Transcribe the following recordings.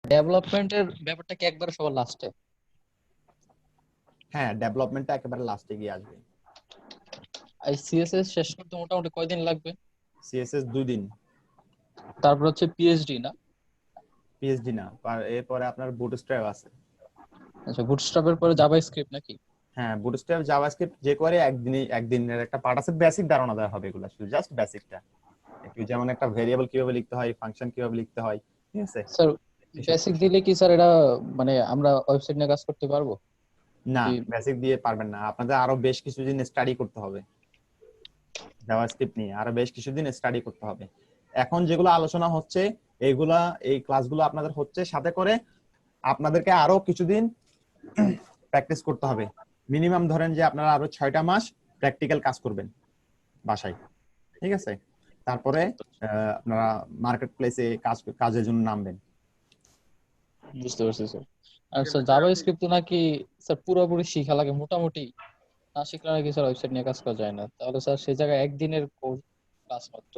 ডেভেলপমেন্টের ব্যাপারটা কি একবার সবার লাস্টে? হ্যাঁ, ডেভেলপমেন্টটা একেবারে লাস্টে গিয়ে আসবে। এই সিএসএস শেষ করতে মোটামুটি কয়দিন লাগবে? সিএসএস 2 দিন। তারপর হচ্ছে পিএইচডি না? পিএইচডি না, এরপরে আপনার বুটস্ট্র্যাপ আছে। আচ্ছা, বুটস্ট্র্যাপের পরে জাভাস্ক্রিপ্ট নাকি? হ্যাঁ, বুটস্ট্র্যাপ জাভাস্ক্রিপ্ট যে করে একদিনের একটা পার্ট আছে, বেসিক ধারণা দেওয়া হবে এগুলো, শুধু জাস্ট বেসিকটা একটু, যেমন একটা ভেরিয়েবল কিভাবে লিখতে হয়, ফাংশন কিভাবে লিখতে হয়, ঠিক আছে। স্যার, এসব বেসিক দিলে কি স্যার এটা মানে আমরা ওয়েবসাইট নিয়ে কাজ করতে পারবো না, কি? বেসিক দিয়ে পারবেন না, আপনাদের আরো বেশ কিছুদিন স্টাডি করতে হবে। জাভাস্ক্রিপ্ট নিয়ে আরো বেশ কিছুদিন স্টাডি করতে হবে। এখন যেগুলো আলোচনা হচ্ছে এইগুলা, এই ক্লাসগুলো আপনাদের হচ্ছে, সাথে করে আপনাদেরকে আরো কিছুদিন প্র্যাকটিস করতে হবে। মিনিমাম ধরেন যে আপনারা আরো 6টা মাস প্র্যাকটিক্যাল কাজ করবেন বাসায়, ঠিক আছে। তারপরে আপনারা মার্কেট প্লেসে কাজের জন্য নামবেন। বুঝতে পারছি স্যার। আর স্যার জাভাস্ক্রিপ্ট নাকি স্যার পুরোপুরি শিখা লাগে মোটামুটি, না শিখলে নাকি স্যার ওয়েবসাইট নিয়ে কাজ করা যায় না? তাহলে স্যার সেই জায়গায় একদিনের কোর্স ক্লাস মাত্র।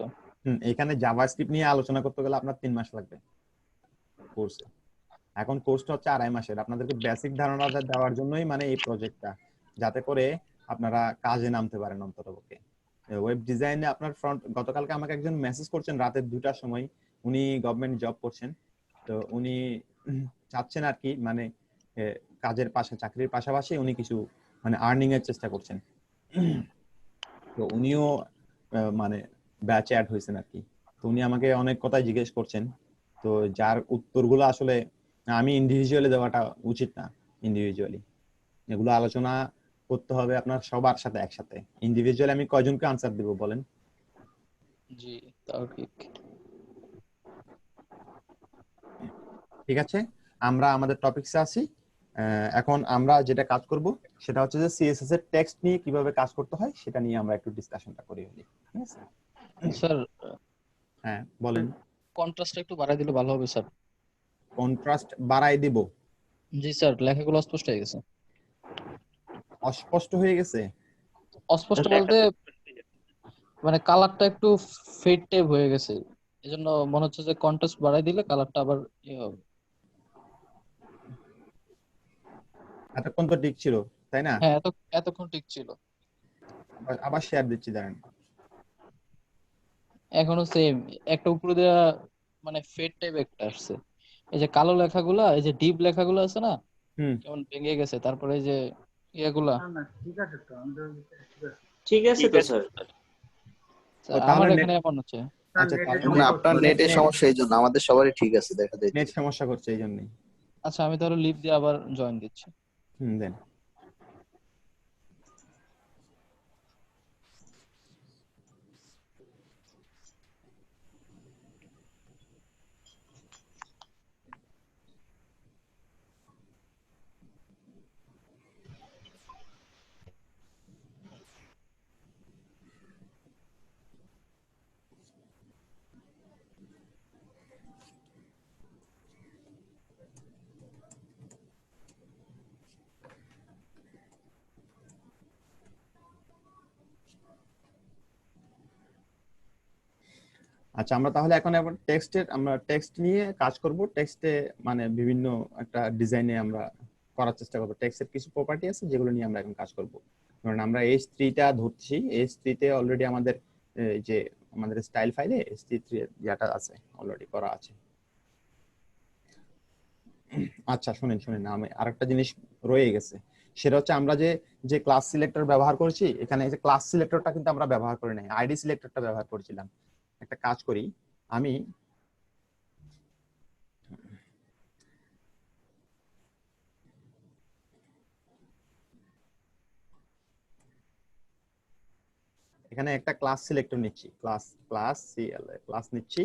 এখানে জাভাস্ক্রিপ্ট নিয়ে আলোচনা করতে গেলে আপনার 3 মাস লাগবে কোর্সে। এখন কোর্সটা হচ্ছে 2.5 মাসের, আপনাদেরকে বেসিক ধারণা দেওয়ার জন্যই মানে এই প্রজেক্টটা, যাতে করে আপনারা কাজে নামতে পারেন অন্ততপক্ষে। ওয়েব ডিজাইনে আপনার গতকালকে আমাকে একজন মেসেজ করছেন রাতের 2টার সময়, উনি গভর্নমেন্ট জব করছেন। তো উনি চাচ্ছেন আর কি, মানে কাজের চাকরির পাশাপাশি উনি কিছু মানে আর্নিং এর চেষ্টা করছেন। তো উনিও মানে ব্যাচে অ্যাড হয়েছেন আর কি। তো উনি আমাকে অনেক কথাই জিজ্ঞেস করছেন, তো যার উত্তরগুলো আসলে আমি ইন্ডিভিজুয়ালি দেওয়াটা উচিত না। ইন্ডিভিজুয়ালি এগুলো আলোচনা করতে হবে আপনার সবার সাথে একসাথে। ইন্ডিভিজুয়ালি আমি কয়জনকে আনসার দিব বলেন? জি, তাও ঠিক। ঠিক আছে, আমরা আমাদের টপিকসে আছি। এখন আমরা যেটা কাজ করব সেটা হচ্ছে যে সিএসএস এর টেক্সট নিয়ে কিভাবে কাজ করতে হয় সেটা নিয়ে আমরা একটু ডিসকাশনটা করি হলি, ঠিক আছে। স্যার, হ্যাঁ বলেন। কন্ট্রাস্টটা একটু বাড়াই দিলে ভালো হবে স্যার। কন্ট্রাস্ট বাড়াই দিব? জি স্যার, লেখাগুলো অস্পষ্ট হয়ে গেছে। অস্পষ্ট হয়ে গেছে? অস্পষ্ট বলতে মানে কালারটা একটু ফেড টাইপ হয়ে গেছে, এজন্য মনে হচ্ছে যে কন্ট্রাস্ট বাড়াই দিলে কালারটা আবার ইয়ে হবে। এতক্ষণ তো ঠিক ছিল, তাই না? হ্যাঁ, এতক্ষণ ঠিক ছিল। আবার শেয়ার দিচ্ছি, দাঁড়ান। এখনো সেম, একটা উপরে দেওয়া মানে ফেড টাইপ একটা আসছে। এই যে কালো লেখাগুলা, এই যে ডিপ লেখাগুলো আছে না, হুম। কেমন ভেঙে গেছে। তারপরে এই যে ইয়েগুলা, ঠিক আছে তো স্যার। ও তাহলে আমার নেট, এখানে এমন হচ্ছে। আচ্ছা তাহলে মানে আপনার নেটের সমস্যা, এই জন্য আমাদের সবারই ঠিক আছে দেখা নেট যাইতেছে। সমস্যা করছে এই জন্যই। আচ্ছা, আমি তাহলে লিভ দিয়ে আবার জয়েন দিচ্ছি। দেন। আচ্ছা, আমরা তাহলে এখন আবার আমরা টেক্সট নিয়ে কাজ করব। টেক্সটে মানে বিভিন্ন একটা ডিজাইনে আমরা করার চেষ্টা করব। টেক্সটের কিছু প্রপার্টি আছে যেগুলো নিয়ে আমরা এখন কাজ করব। কারণ আমরা H3টা ধরছি, H3তে অলরেডি আমাদের এই যে আমাদের স্টাইল ফাইলে H3 যেটা আছে অলরেডি করা আছে। আচ্ছা শুনেন শুনেন, আমি আরেকটা জিনিস রয়ে গেছে, সেটা হচ্ছে আমরা যে যে ক্লাস সিলেক্টর ব্যবহার করছি, এখানে এই যে ক্লাস সিলেক্টরটা কিন্তু আমরা ব্যবহার করি নাই, আইডি সিলেক্টরটা ব্যবহার করেছিলাম। একটা কাজ করি, আমি এখানে একটা ক্লাস সিলেক্টর নিচ্ছি, ক্লাস নিচ্ছি।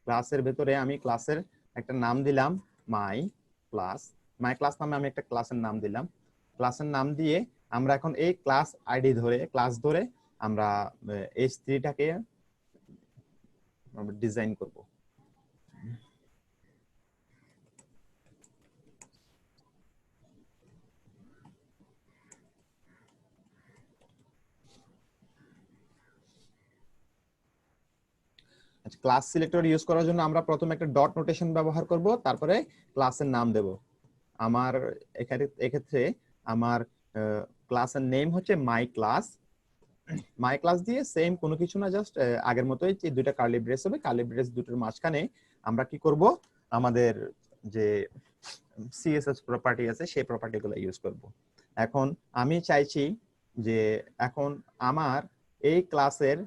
ক্লাসের ভেতরে আমি ক্লাসের একটা নাম দিলাম মাই ক্লাস। মাই ক্লাস নামে আমি একটা ক্লাসের নাম দিলাম। ক্লাসের নাম দিয়ে আমরা এখন এই ক্লাস আইডি ধরে, ক্লাস ধরে আমরা H3টাকে ডিজাইন করব। ক্লাস সিলেক্টর ইউজ করার জন্য আমরা প্রথমে একটা ডট নোটেশন ব্যবহার করব, তারপরে ক্লাসের নাম দেব। আমার এক্ষেত্রে আমার ক্লাসের নেম হচ্ছে মাই ক্লাস। মাই ক্লাস দিয়ে সেম কোনো কিছু না, জাস্ট আগের মতোই যে দুইটা কার্লি ব্রেস হবে, কার্লি ব্রেস দুটোর মাঝখানে আমরা কি করব, আমাদের যে সিএসএস প্রপার্টি আছে সেই প্রপার্টিগুলো ইউজ করব। এখন আমি চাইছি যে এখন আমার এই ক্লাসের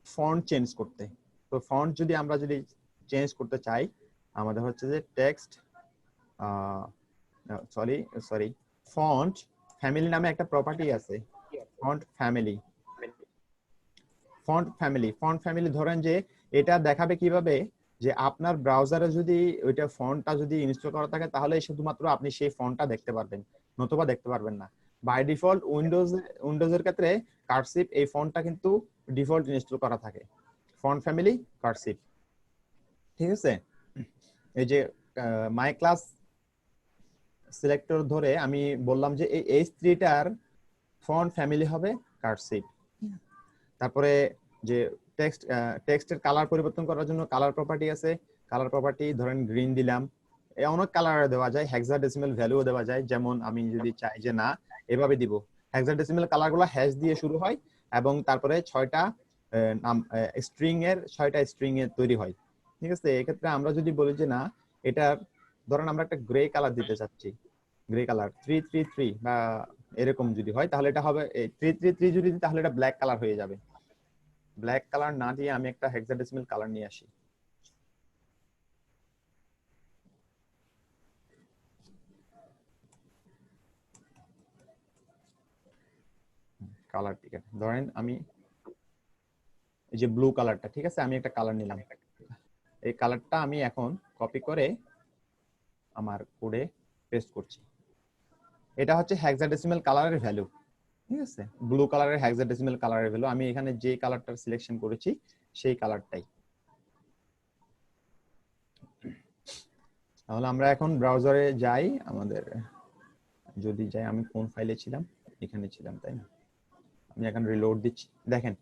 ফন্ট চেঞ্জ করতে। তো ফন্ট আমরা যদি চেঞ্জ করতে চাই, আমাদের হচ্ছে যে টেক্সট সরি ফন্ট ফ্যামিলি নামে একটা প্রপার্টি আছে, ফন্ট ফ্যামিলি ধরেন যে এটা দেখাবে কিভাবে, যে আপনার ব্রাউজারে যদি ওইটা ফন্টটা যদি ইনস্টল করা থাকে তাহলে শুধুমাত্র আপনি সেই ফন্টটা দেখতে পারবেন, নতুবা দেখতে পারবেন না। বাই ডিফল্ট উইন্ডোজের ক্ষেত্রে কার্সিভ এই ফন্টটা কিন্তু ডিফল্ট ইনস্টল করা থাকে, ফন্ট ফ্যামিলি কার্সিভ। ঠিক আছে, এই যে মাই ক্লাস সিলেক্টর ধরে আমি বললাম যে এই H3টার ফন্ট ফ্যামিলি হবে কার্সিভ। তারপরে যে টেক্সটের কালার পরিবর্তন করার জন্য কালার প্রপার্টি আছে, কালার প্রপার্টি ধরেন গ্রিন দিলাম, অনেক কালার দেওয়া যায়, হেক্সাডেসিমাল ভ্যালুও দেওয়া যায়। যেমন আমি যদি চাই যে না এভাবে দিব, হেক্সাডেসিমাল কালারগুলো হ্যাশ দিয়ে শুরু হয় এবং তারপরে 6টা স্ট্রিং এর তৈরি হয়। ঠিক আছে, এক্ষেত্রে আমরা যদি বলি যে না এটা ধরেন আমরা একটা গ্রে কালার দিতে চাচ্ছি, গ্রে কালার 333 বা এরকম যদি হয় তাহলে এটা হবে 333, যদি তাহলে এটা ব্ল্যাক কালার হয়ে যাবে। ব্ল্যাক কালার না দিয়ে আমি একটা হেক্সাডেসিমাল কালার নিয়ে আসি, কালার। ঠিক আছে, ধরেন আমি এই যে ব্লু কালারটা, ঠিক আছে আমি একটা কালার নিলাম, এই কালারটা আমি এখন কপি করে আমার কোডে পেস্ট করছি। এটা হচ্ছে হেক্সাডেসিমাল কালারের ভ্যালু। ঠিক আছে, ব্লু কালারের হেক্সাডেসিমাল কালারের ভ্যালু, আমি এখানে যে কালারটার সিলেকশন করেছি সেই কালারটাই। তাহলে আমরা এখন ব্রাউজারে যাই, আমাদের যদি যাই, আমি কোন ফাইলে ছিলাম, এখানে ছিলাম তাই না, আমি এখন রিলোড দিচ্ছি। দেখেন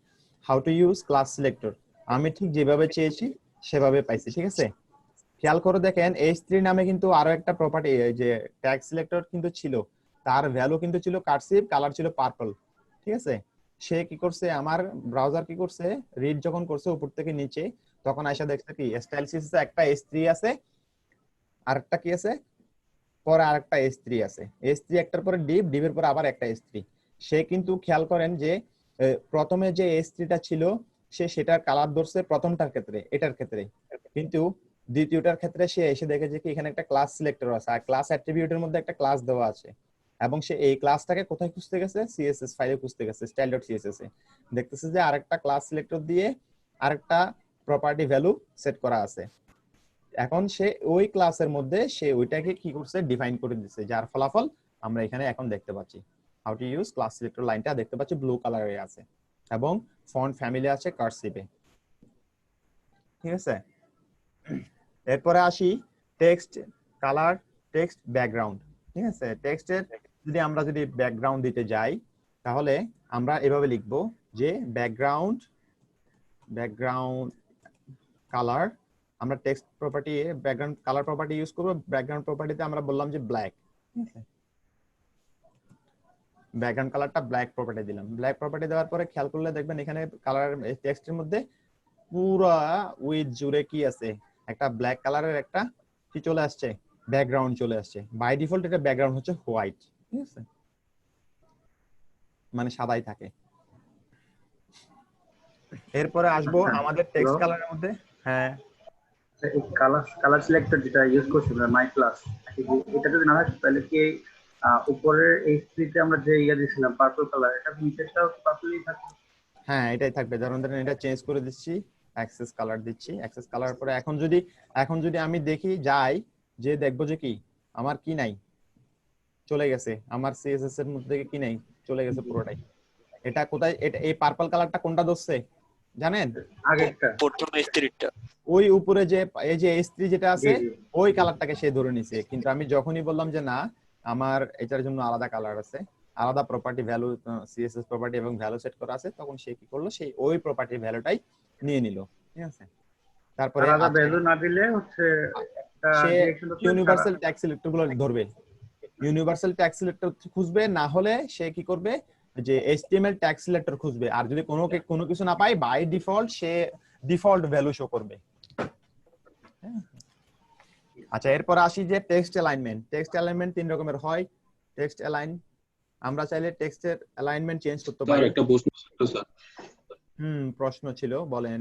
how to use class selector, আমি ঠিক যেভাবে চেয়েছি সেভাবে পাইছি। ঠিক আছে, খেয়াল করে দেখেন H3 নামে কিন্তু আরো একটা প্রপার্টি, যে ট্যাগ সিলেক্টর কিন্তু ছিল, তার ভ্যালু কিন্তু ছিল কার্সিভ, কালার ছিল পার্পল। ঠিক আছে, সে কি করছে, আমার ব্রাউজার কি করছে, রিড যখন করছে উপর থেকে নিচে, তখন আয়সা দেখছে কি স্টাইল সিএসএস একটা H3 আছে, আরেকটা কি আছে, পরে আরেকটা H3 আছে, H3 একটার পরে ডিপের পরে আবার একটা H3। সে কিন্তু খেয়াল করেন যে প্রথমে যে H3টা ছিল সে সেটার কালার ধরছে প্রথমটার ক্ষেত্রে, এটার ক্ষেত্রে, কিন্তু দ্বিতীয়টার ক্ষেত্রে সে এসে দেখে যে কি এখানে একটা ক্লাস সিলেক্টর আছে আর ক্লাস অ্যাট্রিবিউটের মধ্যে একটা ক্লাস দেওয়া আছে, এবং সে এই ক্লাসটাকে কোথায় খুঁজতে গেছে, সিএসএস ফাইলে খুঁজতে গেছে, style.css এ দেখতেছে যে আরেকটা ক্লাস সিলেক্টর দিয়ে আরেকটা প্রপার্টি ভ্যালু সেট করা আছে। এখন সে ওই ক্লাসের মধ্যে সে ওইটাকে কি করছে, ডিফাইন করে দিচ্ছে, যার ফলাফল আমরা এখানে এখন দেখতে পাচ্ছি। How to use class selector লাইনটা দেখতে পাচ্ছি ব্লু কালারে আছে এবং ফন্ট ফ্যামিলি আছে কার্সিভে। ঠিক আছে, এরপরে আসি টেক্সট কালার, টেক্সট ব্যাকগ্রাউন্ড। ঠিক আছে, টেক্সটের যদি ব্যাকগ্রাউন্ড দিতে যাই তাহলে আমরা এভাবে লিখবো যে ব্যাকগ্রাউন্ড কালার, আমরা text property background colour property use করব। ব্যাকগ্রাউন্ড প্রপার্টিতে আমরা বললাম যে ব্ল্যাক, ব্যাকগ্রাউন্ড কালারটা ব্ল্যাক প্রপার্টি দিলাম। ব্ল্যাক প্রপার্টি দেওয়ার পরে খেয়াল করলে দেখবেন এখানে কালার টেক্সটের মধ্যে পুরো উইথ জুড়ে কি আছে, একটা ব্ল্যাক কালারের একটা কি চলে আসছে, ব্যাকগ্রাউন্ড চলে আসছে। বাই ডিফল্ট এটা ব্যাকগ্রাউন্ড হচ্ছে হোয়াইট। ঠিক আছে, মানে সাদাই থাকে। এরপরে আসবো আমাদের টেক্সট কালারের মধ্যে। হ্যাঁ, এই কালার সিলেক্টর যেটা ইউজ করছি আমরা মাই ক্লাস, এটা যদি না থাকে তাহলে কি উপরের H3 তে আমরা যে দিয়েছিলাম পার্পল কালার, এটা নিচেরটাও পার্পলই থাকবে? হ্যাঁ এটাই থাকবে। ধরেন এটা চেঞ্জ করে দিচ্ছি, অ্যাক্সেস কালার দিচ্ছি, অ্যাক্সেস কালার পরে এখন যদি আমি দেখি যাই, যে দেখবো যে কি আমার কি নাই, চলে গেছে আমার সিএসএস এর মধ্যে কি নাই, চলে গেছে পুরোটাই। এটা কোথায়, এটা এই পার্পল কালারটা কোনটা ধরছে জানেন? আগেরটা প্রথম স্ত্রীটা ওই উপরে যে এই যে H3 যেটা আছে ওই কালারটাকে সে ধরে নিছে। কিন্তু আমি যখনই বললাম যে না আমার এটার জন্য আলাদা কালার আছে, আলাদা প্রপার্টি ভ্যালু সিএসএস প্রপার্টি এবং ভ্যালু সেট করা আছে, তখন সে কি করলো, সেই ওই প্রপার্টি ভ্যালুটাই নিয়ে নিল। ঠিক আছে, তারপরে আলাদা আছে ভ্যালু না দিলে হচ্ছে একটা সে ডিরেকশন তো ছাড়া। ইউনিভার্সাল ট্যাগ সিলেক্টর গুলো ধরবে, ইউনিভার্সাল ট্যাগ সিলেক্টর খুঁজবে, না হলে সে কি করবে যে এইচটিএমএল ট্যাগ সিলেক্টর খুঁজবে, আর যদি কোনো কিছু না পায় বাই ডিফল্ট সে ডিফল্ট ভ্যালু শো করবে। আচ্ছা, এরপর আসি যে টেক্সট অ্যালাইনমেন্ট। টেক্সট অ্যালাইনমেন্ট তিন রকমের হয়। টেক্সট অ্যালাইন, আমরা চাইলে টেক্সটের অ্যালাইনমেন্ট চেঞ্জ করতে স্যার পারি। একটা প্রশ্ন ছিল স্যার। প্রশ্ন ছিল, বলেন।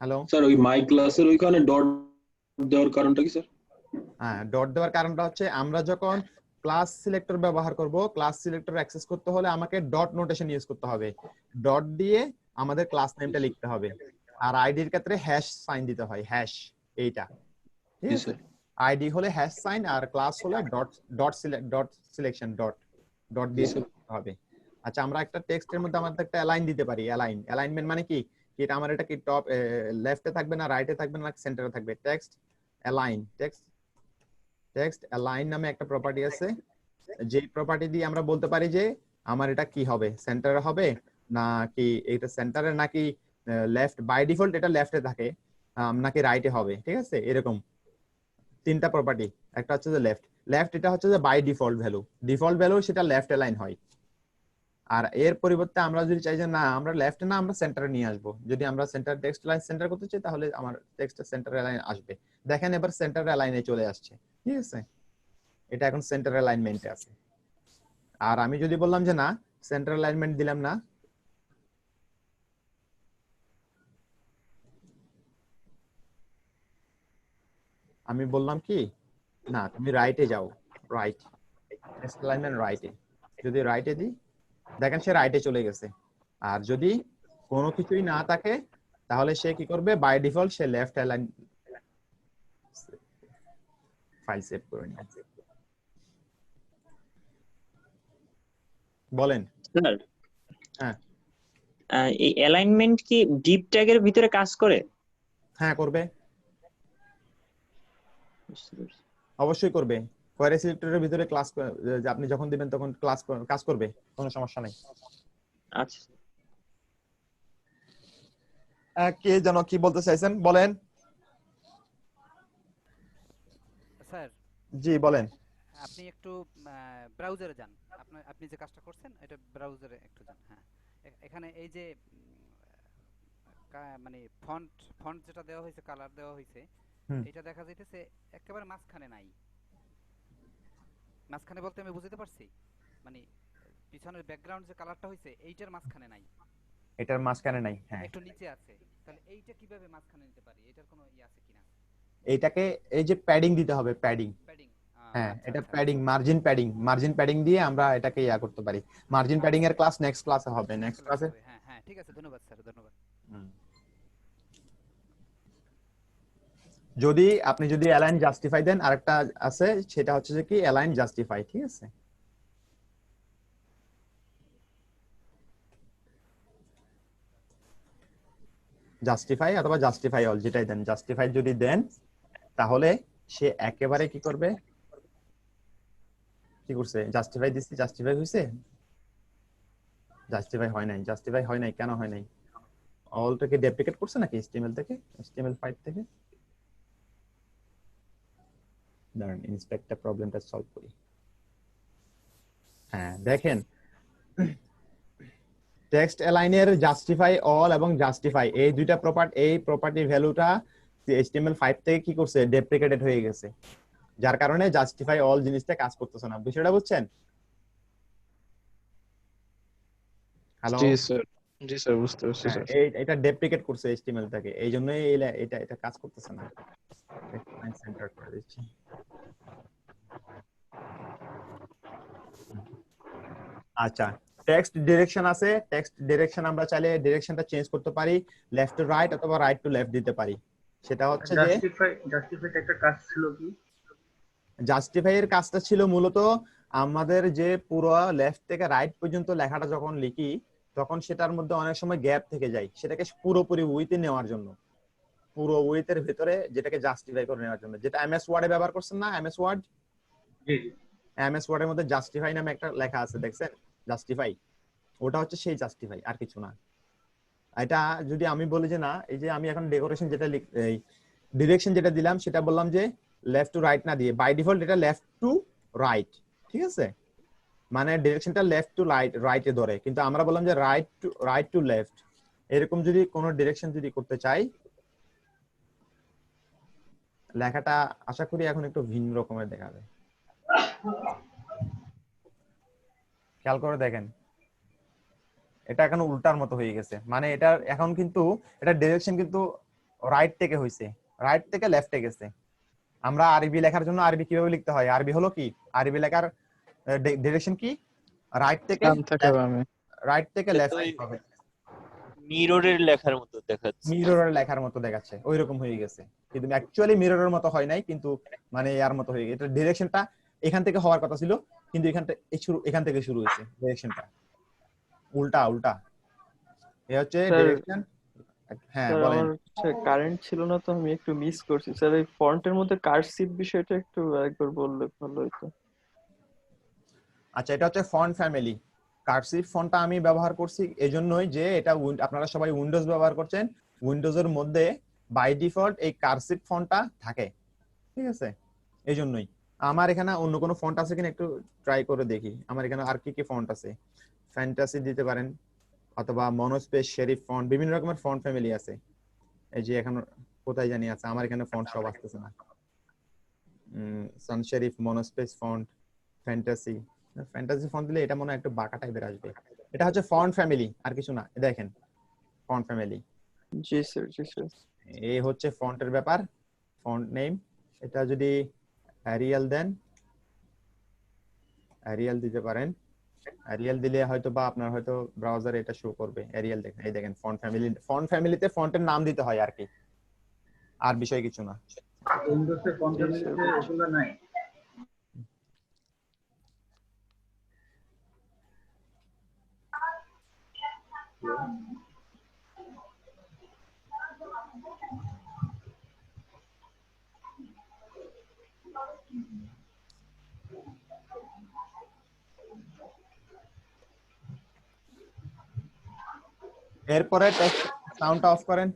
হ্যালো। স্যার ওই মাই ক্লাসের ওইখানে ডট দেওয়ার কারণটা কি স্যার? হ্যাঁ, ডট দেওয়ার কারণটা হচ্ছে আমরা যখন ক্লাস সিলেক্টর ব্যবহার করব, ক্লাস সিলেক্টর অ্যাক্সেস করতে হলে আমাকে ডট নোটেশন ইউজ করতে হবে। ডট দিয়ে আমাদের ক্লাস নেমটা লিখতে হবে, আর আইডির ক্ষেত্রে হ্যাশ সাইন দিতে হয়, হ্যাশ এইটা, ঠিক জি আছে? স্যার। আইডি হলে হ্যাশ সাইন, আর ক্লাস হলে ডট সিলেকশন, ডট দিয়ে শুরু করতে হবে। আচ্ছা, আমরা একটা টেক্সটের মধ্যে আমাদের একটা অ্যালাইন দিতে পারি। অ্যালাইনমেন্ট মানে কি, এটা আমার এটা কি টপ লেফটে থাকবে না রাইটে থাকবে না সেন্টারে থাকবে? টেক্সট অ্যালাইন নামে একটা প্রপার্টি আছে, যে প্রপার্টি দিয়ে আমরা বলতে পারি যে আমার এটা কি হবে, সেন্টারে হবে নাকি এটা সেন্টারে, নাকি লেফট, বাই ডিফল্ট এটা লেফটে থাকে, নাকি রাইটে হবে, ঠিক আছে? এরকম তিনটা প্রপার্টি। একটা হচ্ছে যে লেফট এটা হচ্ছে যে বাই ডিফল্ট ভ্যালু সেটা লেফট অ্যালাইন হয়। আর এর পরিবর্তে আমরা যদি চাই যে না আমরা লেফটে না আমরা সেন্টারে নিয়ে আসবো, যদি আমরা সেন্টার টেক্সট লাইন সেন্টার করতে চাই তাহলে আমার টেক্সটের সেন্টার অ্যালাইন আসবে। দেখেন এবার সেন্টার অ্যালাইনে চলে আসছে, ঠিক আছে? এটা এখন সেন্টার অ্যালাইনমেন্টে আছে। আর আমি যদি বললাম যে না সেন্টার অ্যালাইনমেন্ট দিলাম না, আমি বললাম কি না তুমি রাইটে যাও, রাইট টেক্সট অ্যালাইনমেন্ট রাইটে, যদি রাইটে দিই দেখেন সে রাইটে চলে গেছে। আর যদি কোনো কিছুই না থাকে তাহলে সে কি করবে, বাই ডিফল্ট সে লেফট অ্যালাইন, ফাইল সেভ করে নিন। বলেন। স্যার হ্যাঁ এই অ্যালাইনমেন্ট কি ডিপ ট্যাগের ভিতরে কাজ করে? হ্যাঁ করবে, অবশ্যই করবে। কোয়েরি সিলেক্টরের ভিতরে ক্লাস আপনি যখন দিবেন তখন ক্লাস কাজ করবে, কোনো সমস্যা নাই। আচ্ছা কে যেন কি বলতে চাইছেন বলেন। স্যার জি বলেন। আপনি একটু ব্রাউজারে যান, আপনি যে কাজটা করছেন এটা ব্রাউজারে একটু যান। হ্যাঁ, এখানে এই যে মানে ফন্ট যেটা দেওয়া হয়েছে, কালার দেওয়া হয়েছে, এটা দেখা যাইতেছে একেবারে মাঝখানে নাই। মাঝখানে বলতে আমি বুঝতে পারছি মানে পিছনের ব্যাকগ্রাউন্ড যে কালারটা হয়েছে এইটার মাঝখানে নাই, এটার মাঝখানে নাই। হ্যাঁ, একটু নিচে আছে। তাহলে এইটা কিভাবে মাঝখানে নিতে পারি? এটার কোনো আছে কিনা? এইটাকে এই যে প্যাডিং দিতে হবে, প্যাডিং। হ্যাঁ, এটা প্যাডিং, মার্জিন প্যাডিং দিয়ে আমরা এটাকে করতে পারি। মার্জিন প্যাডিং এর ক্লাস নেক্সট ক্লাসে হবে, নেক্সট ক্লাসে। হ্যাঁ হ্যাঁ ঠিক আছে, ধন্যবাদ স্যার, ধন্যবাদ। যদি আপনি যদি অ্যালাইন জাস্টিফাই দেন, আরেকটা আছে সেটা হচ্ছে যে কি অ্যালাইন জাস্টিফাই, ঠিক আছে? জাস্টিফাই অথবা জাস্টিফাই অল যেটাই দেন, জাস্টিফাই যদি দেন তাহলে সে একেবারে কি করবে, কি করছে, জাস্টিফাই দিছি, জাস্টিফাই হইছে, জাস্টিফাই হয় নাই, কেন হয় নাই? অলটাকে ডেপ্রিকেট করছে নাকি HTML থেকে, HTML5 থেকে? দাঁড়ান ইন্সপেক্টর প্রবলেমটা সলভ করি। হ্যাঁ দেখেন, টেক্সট অ্যালাইনের জাস্টিফাই অল এবং জাস্টিফাই এই দুইটা প্রপার্টি ভ্যালুটা HTML5 থেকে কি করছে, ডেপ্রিকেটেড হয়ে গেছে, যার কারণে জাস্টিফাই অল জিনিসটা কাজ করতেছে না। বিষয়টা বুঝছেন? হ্যালো। জি স্যার বুঝতে পারছি স্যার। এটা ডেপ্রিকেট করছে HTML থেকে, এই জন্যই এটা কাজ করতেছে না। লাইন সেন্টার করে দিচ্ছি। আচ্ছা, টেক্সট ডিরেকশন আছে, টেক্সট ডিরেকশন আমরা চাইলে ডিরেকশনটা চেঞ্জ করতে পারি, লেফট টু রাইট অথবা রাইট টু লেফট দিতে পারি। সেটা হচ্ছে যে জাস্টিফাই একটা কাজ ছিল কি, জাস্টিফাই এর কাজটা ছিল মূলত আমাদের যে পুরো লেফট থেকে রাইট পর্যন্ত লেখাটা যখন লিখি তখন সেটার মধ্যে অনেক সময় গ্যাপ থেকে যায়, সেটাকে পুরোপুরি উইথে নেওয়ার জন্য, পুরো উইথের ভিতরে যেটাকে জাস্টিফাই করে নেওয়ার জন্য, যেটা এমএস ওয়ার্ডে ব্যবহার করছেন না, এমএস ওয়ার্ড। জি জি, এমএস ওয়ার্ডের মধ্যে জাস্টিফাই নামে একটা লেখা আছে, দেখছেন? জাস্টিফাই, ওটা হচ্ছে সেই জাস্টিফাই, আর কিছু না। এটা যদি আমি বলি যে না, এই যে আমি এখন ডেকোরেশন যেটা এই ডিরেকশন যেটা দিলাম সেটা বললাম যে লেফট টু রাইট না দিয়ে বাই ডিফল্ট এটা লেফট টু রাইট, ঠিক আছে? মানে ডিরেকশনটা লেফট টু রাইটে ধরে, কিন্তু আমরা বললাম যে রাইট টু লেফট। এরকম যদি কোনো ডিরেকশন যদি করতে চাই, লেখাটা আশা করি এখন একটু ভিন্ন রকমের দেখাবে। খেয়াল করে দেখেন, এটা এখন উল্টার মতো হয়ে গেছে। মানে এটা এখন কিন্তু এটা ডিরেকশন কিন্তু রাইট থেকে হইছে, রাইট থেকে লেফটে গেছে। আমরা আরবি লেখার জন্য আরবি কিভাবে লিখতে হয়? আরবি হলো কি, আরবি লেখার ডিরেকশন কি? রাইট থেকে ডান থেকে বামে। রাইট থেকে এটা তো লেফট ওই হবে, মিররের লেখার মতো দেখাচ্ছে। মিররের লেখার মতো দেখাচ্ছে, ওইরকম হয়ে গেছে। কিন্তু অ্যাকচুয়ালি মিররের মতো হয় নাই, কিন্তু মানে ইয়ার মতো হয়ে গেছে। এটা ডিরেকশনটা এখান থেকে হওয়ার কথা ছিল, কিন্তু এখান থেকে শুরু হয়েছে ডিরেকশনটা উল্টা উল্টা। এ হচ্ছে স্যার ডিরেকশন। হ্যাঁ স্যার বলেন। আমার হচ্ছে কারেন্ট ছিল না, তো আমি একটু মিস করছি স্যার। এই ফন্টের মধ্যে কার্সিভ বিষয়টা একটু একবার বললে ভালো হতো। আচ্ছা, এটা হচ্ছে ফন্ট ফ্যামিলি। কার্সিভ ফন্টটা আমি ব্যবহার করছি এজন্যই যে এটা আপনারা সবাই উইন্ডোজ ব্যবহার করছেন, উইন্ডোজের মধ্যে বাই ডিফল্ট এই কার্সিভ ফন্টটা থাকে, ঠিক আছে? এই জন্যই। আমার এখানে অন্য কোনো ফন্ট আছে কিনা একটু ট্রাই করে দেখি। আমার এখানে আর কি কি ফন্ট আছে, ফ্যান্টাসি দিতে পারেন অথবা মনোস্পেস, শেরিফ ফন্ট, বিভিন্ন রকমের ফন্ট ফ্যামিলি আছে। এই যে এখন কোথায় জানি আছে, আমার এখানে ফন্ট সব আসতেছে না। Sans serif, monospace font, fantasy. Fantasy font দিলে এটা মনে হয় একটু বাঁকা টাইপের আসবে। এটা হচ্ছে ফন্ট ফ্যামিলি, আর কিছু না। দেখেন ফন্ট ফ্যামিলি, জি স্যার, জি স্যার। এই হচ্ছে ফন্টের ব্যাপার। ফন্ট নেম, এটা যদি অ্যারিয়াল দেন, অ্যারিয়াল দিতে পারেন। অ্যারিয়াল দিলে হয়তো বা আপনার হয়তো ব্রাউজারে এটা শো করবে অ্যারিয়াল। দেখেন, এই দেখেন ফন্ট ফ্যামিলি। ফন্ট ফ্যামিলিতে ফন্টের নাম দিতে হয় আর কি, আর বিষয় কিছু না। উইন্ডোজে ফন্ট জি স্যার, ফ্যামিলিতে এগুলো নাই। এরপরে টেক্সট সাউন্ডটা অফ করেন।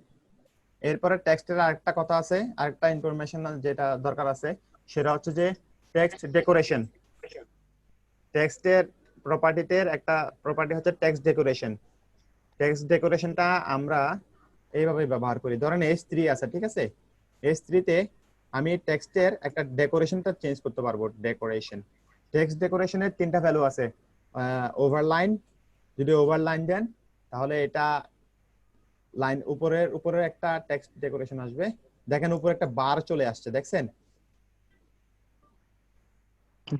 এরপরে টেক্সটের আরেকটা কথা আছে, আরেকটা ইনফরমেশন যেটা দরকার আছে, সেটা হচ্ছে যে টেক্সট ডেকোরেশন। টেক্সটের প্রপার্টিতে একটা প্রপার্টি হচ্ছে টেক্সট ডেকোরেশন। টেক্সট ডেকোরেশনটা আমরা এইভাবে ব্যবহার করি। ধরেন S3 আছে, ঠিক আছে? S3 তে আমি টেক্সটের একটা ডেকোরেশনটা চেঞ্জ করতে পারবো। ডেকোরেশন, টেক্সট ডেকোরেশনের তিনটা ভ্যালু আছে। ওভারলাইন, যদি ওভারলাইন দেন তাহলে এটা লাইন উপরের একটা টেক্সট ডেকোরেশন আসবে। দেখেন উপরে একটা বার চলে আসছে, দেখছেন?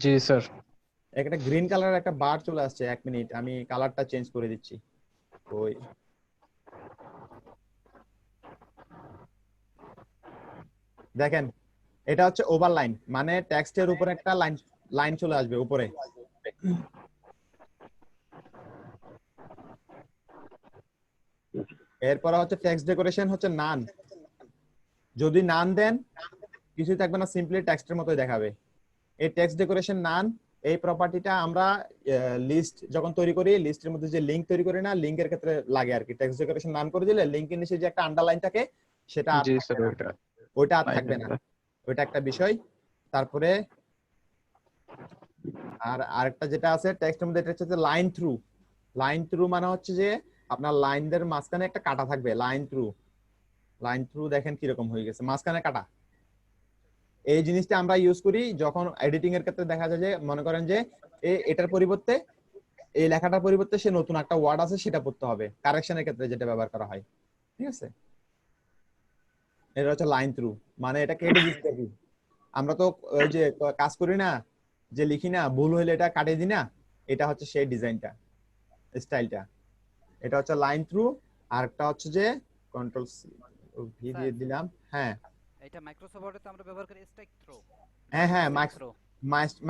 জি স্যার। একটা গ্রিন কালারের একটা বার চলে আসছে। এক মিনিট, আমি কালারটা চেঞ্জ করে দিচ্ছি। ওই দেখেন, এটা হচ্ছে ওভারলাইন, মানে টেক্সটের উপরে একটা লাইন চলে আসবে উপরে। এরপর হচ্ছে টেক্সট ডেকোরেশন হচ্ছে নান। যদি নান দেন কিছুই থাকবে না, সিম্পলি টেক্সটের মতোই দেখাবে। এই টেক্সট ডেকোরেশন নান, এই প্রপার্টিটা আমরা লিস্ট যখন তৈরি করি, লিস্টের মধ্যে যে লিংক তৈরি করি না, লিংকের ক্ষেত্রে লাগে আর কি। টেক্সট ডেকোরেশন নান করে দিলে লিংকের নিচে যে একটা আন্ডারলাইন থাকে সেটা আর জি থাকবে স্যার, না, ওইটা আর থাকবে না। ওইটা একটা বিষয়। তারপরে আর আরেকটা যেটা আছে টেক্সটের মধ্যে, এটা হচ্ছে লাইন থ্রু। লাইন থ্রু মানে হচ্ছে যে আপনার লাইনদের মাঝখানে একটা কাটা থাকবে, লাইন থ্রু। লাইন থ্রু দেখেন কিরকম হয়ে গেছে, মাঝখানে কাটা। এই জিনিসটা আমরা ইউজ করি যখন এডিটিং এর ক্ষেত্রে। দেখা যায় যে মনে করেন যে এটার পরিবর্তে, এই লেখাটার পরিবর্তে সে নতুন একটা ওয়ার্ড আছে সেটা পড়তে হবে, কারেকশনের ক্ষেত্রে যেটা ব্যবহার করা হয়, ঠিক আছে? এটা হচ্ছে লাইন থ্রু, মানে এটা কেটে দিতে হবে। আমরা তো ওই যে কাজ করি না, যে লিখি না, ভুল হইলে এটা কাটিয়ে দিই না, এটা হচ্ছে সেই ডিজাইনটা, স্টাইলটা। এটা হচ্ছে লাইন থ্রু। আর একটা হচ্ছে যে কন্ট্রোল ভি দিয়ে দিলাম। হ্যাঁ, এটা মাইক্রোসফট ওয়ার্ডে তো আমরা ব্যবহার করি স্ট্রাইক থ্রো। হ্যাঁ, হ্যাঁ,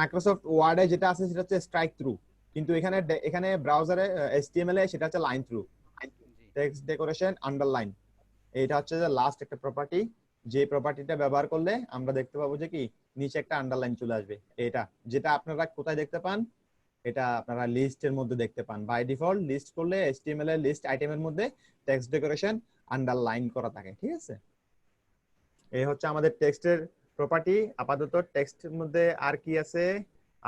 মাইক্রোসফট ওয়ার্ডে যেটা আছে সেটা হচ্ছে স্ট্রাইক থ্রু, কিন্তু এখানে ব্রাউজারে HTML এ সেটা হচ্ছে line through. Text decoration underline, এটা হচ্ছে যে লাস্ট একটা প্রপার্টি, যে প্রপার্টিটা ব্যবহার করলে আমরা দেখতে পাবো যে কি নিচে একটা আন্ডারলাইন চলে আসবে। এটা যেটা আপনারা কোথায় দেখতে পান, এটা আপনারা লিস্টের মধ্যে দেখতে পান। বাই ডিফল্ট লিস্ট করলে HTML এর লিস্ট আইটেমের মধ্যে টেক্সট ডেকোরেশন আন্ডারলাইন করা থাকে, ঠিক আছে? এই হচ্ছে আমাদের টেক্সটের প্রপার্টি। আপাতত টেক্সটের মধ্যে আর কি আছে,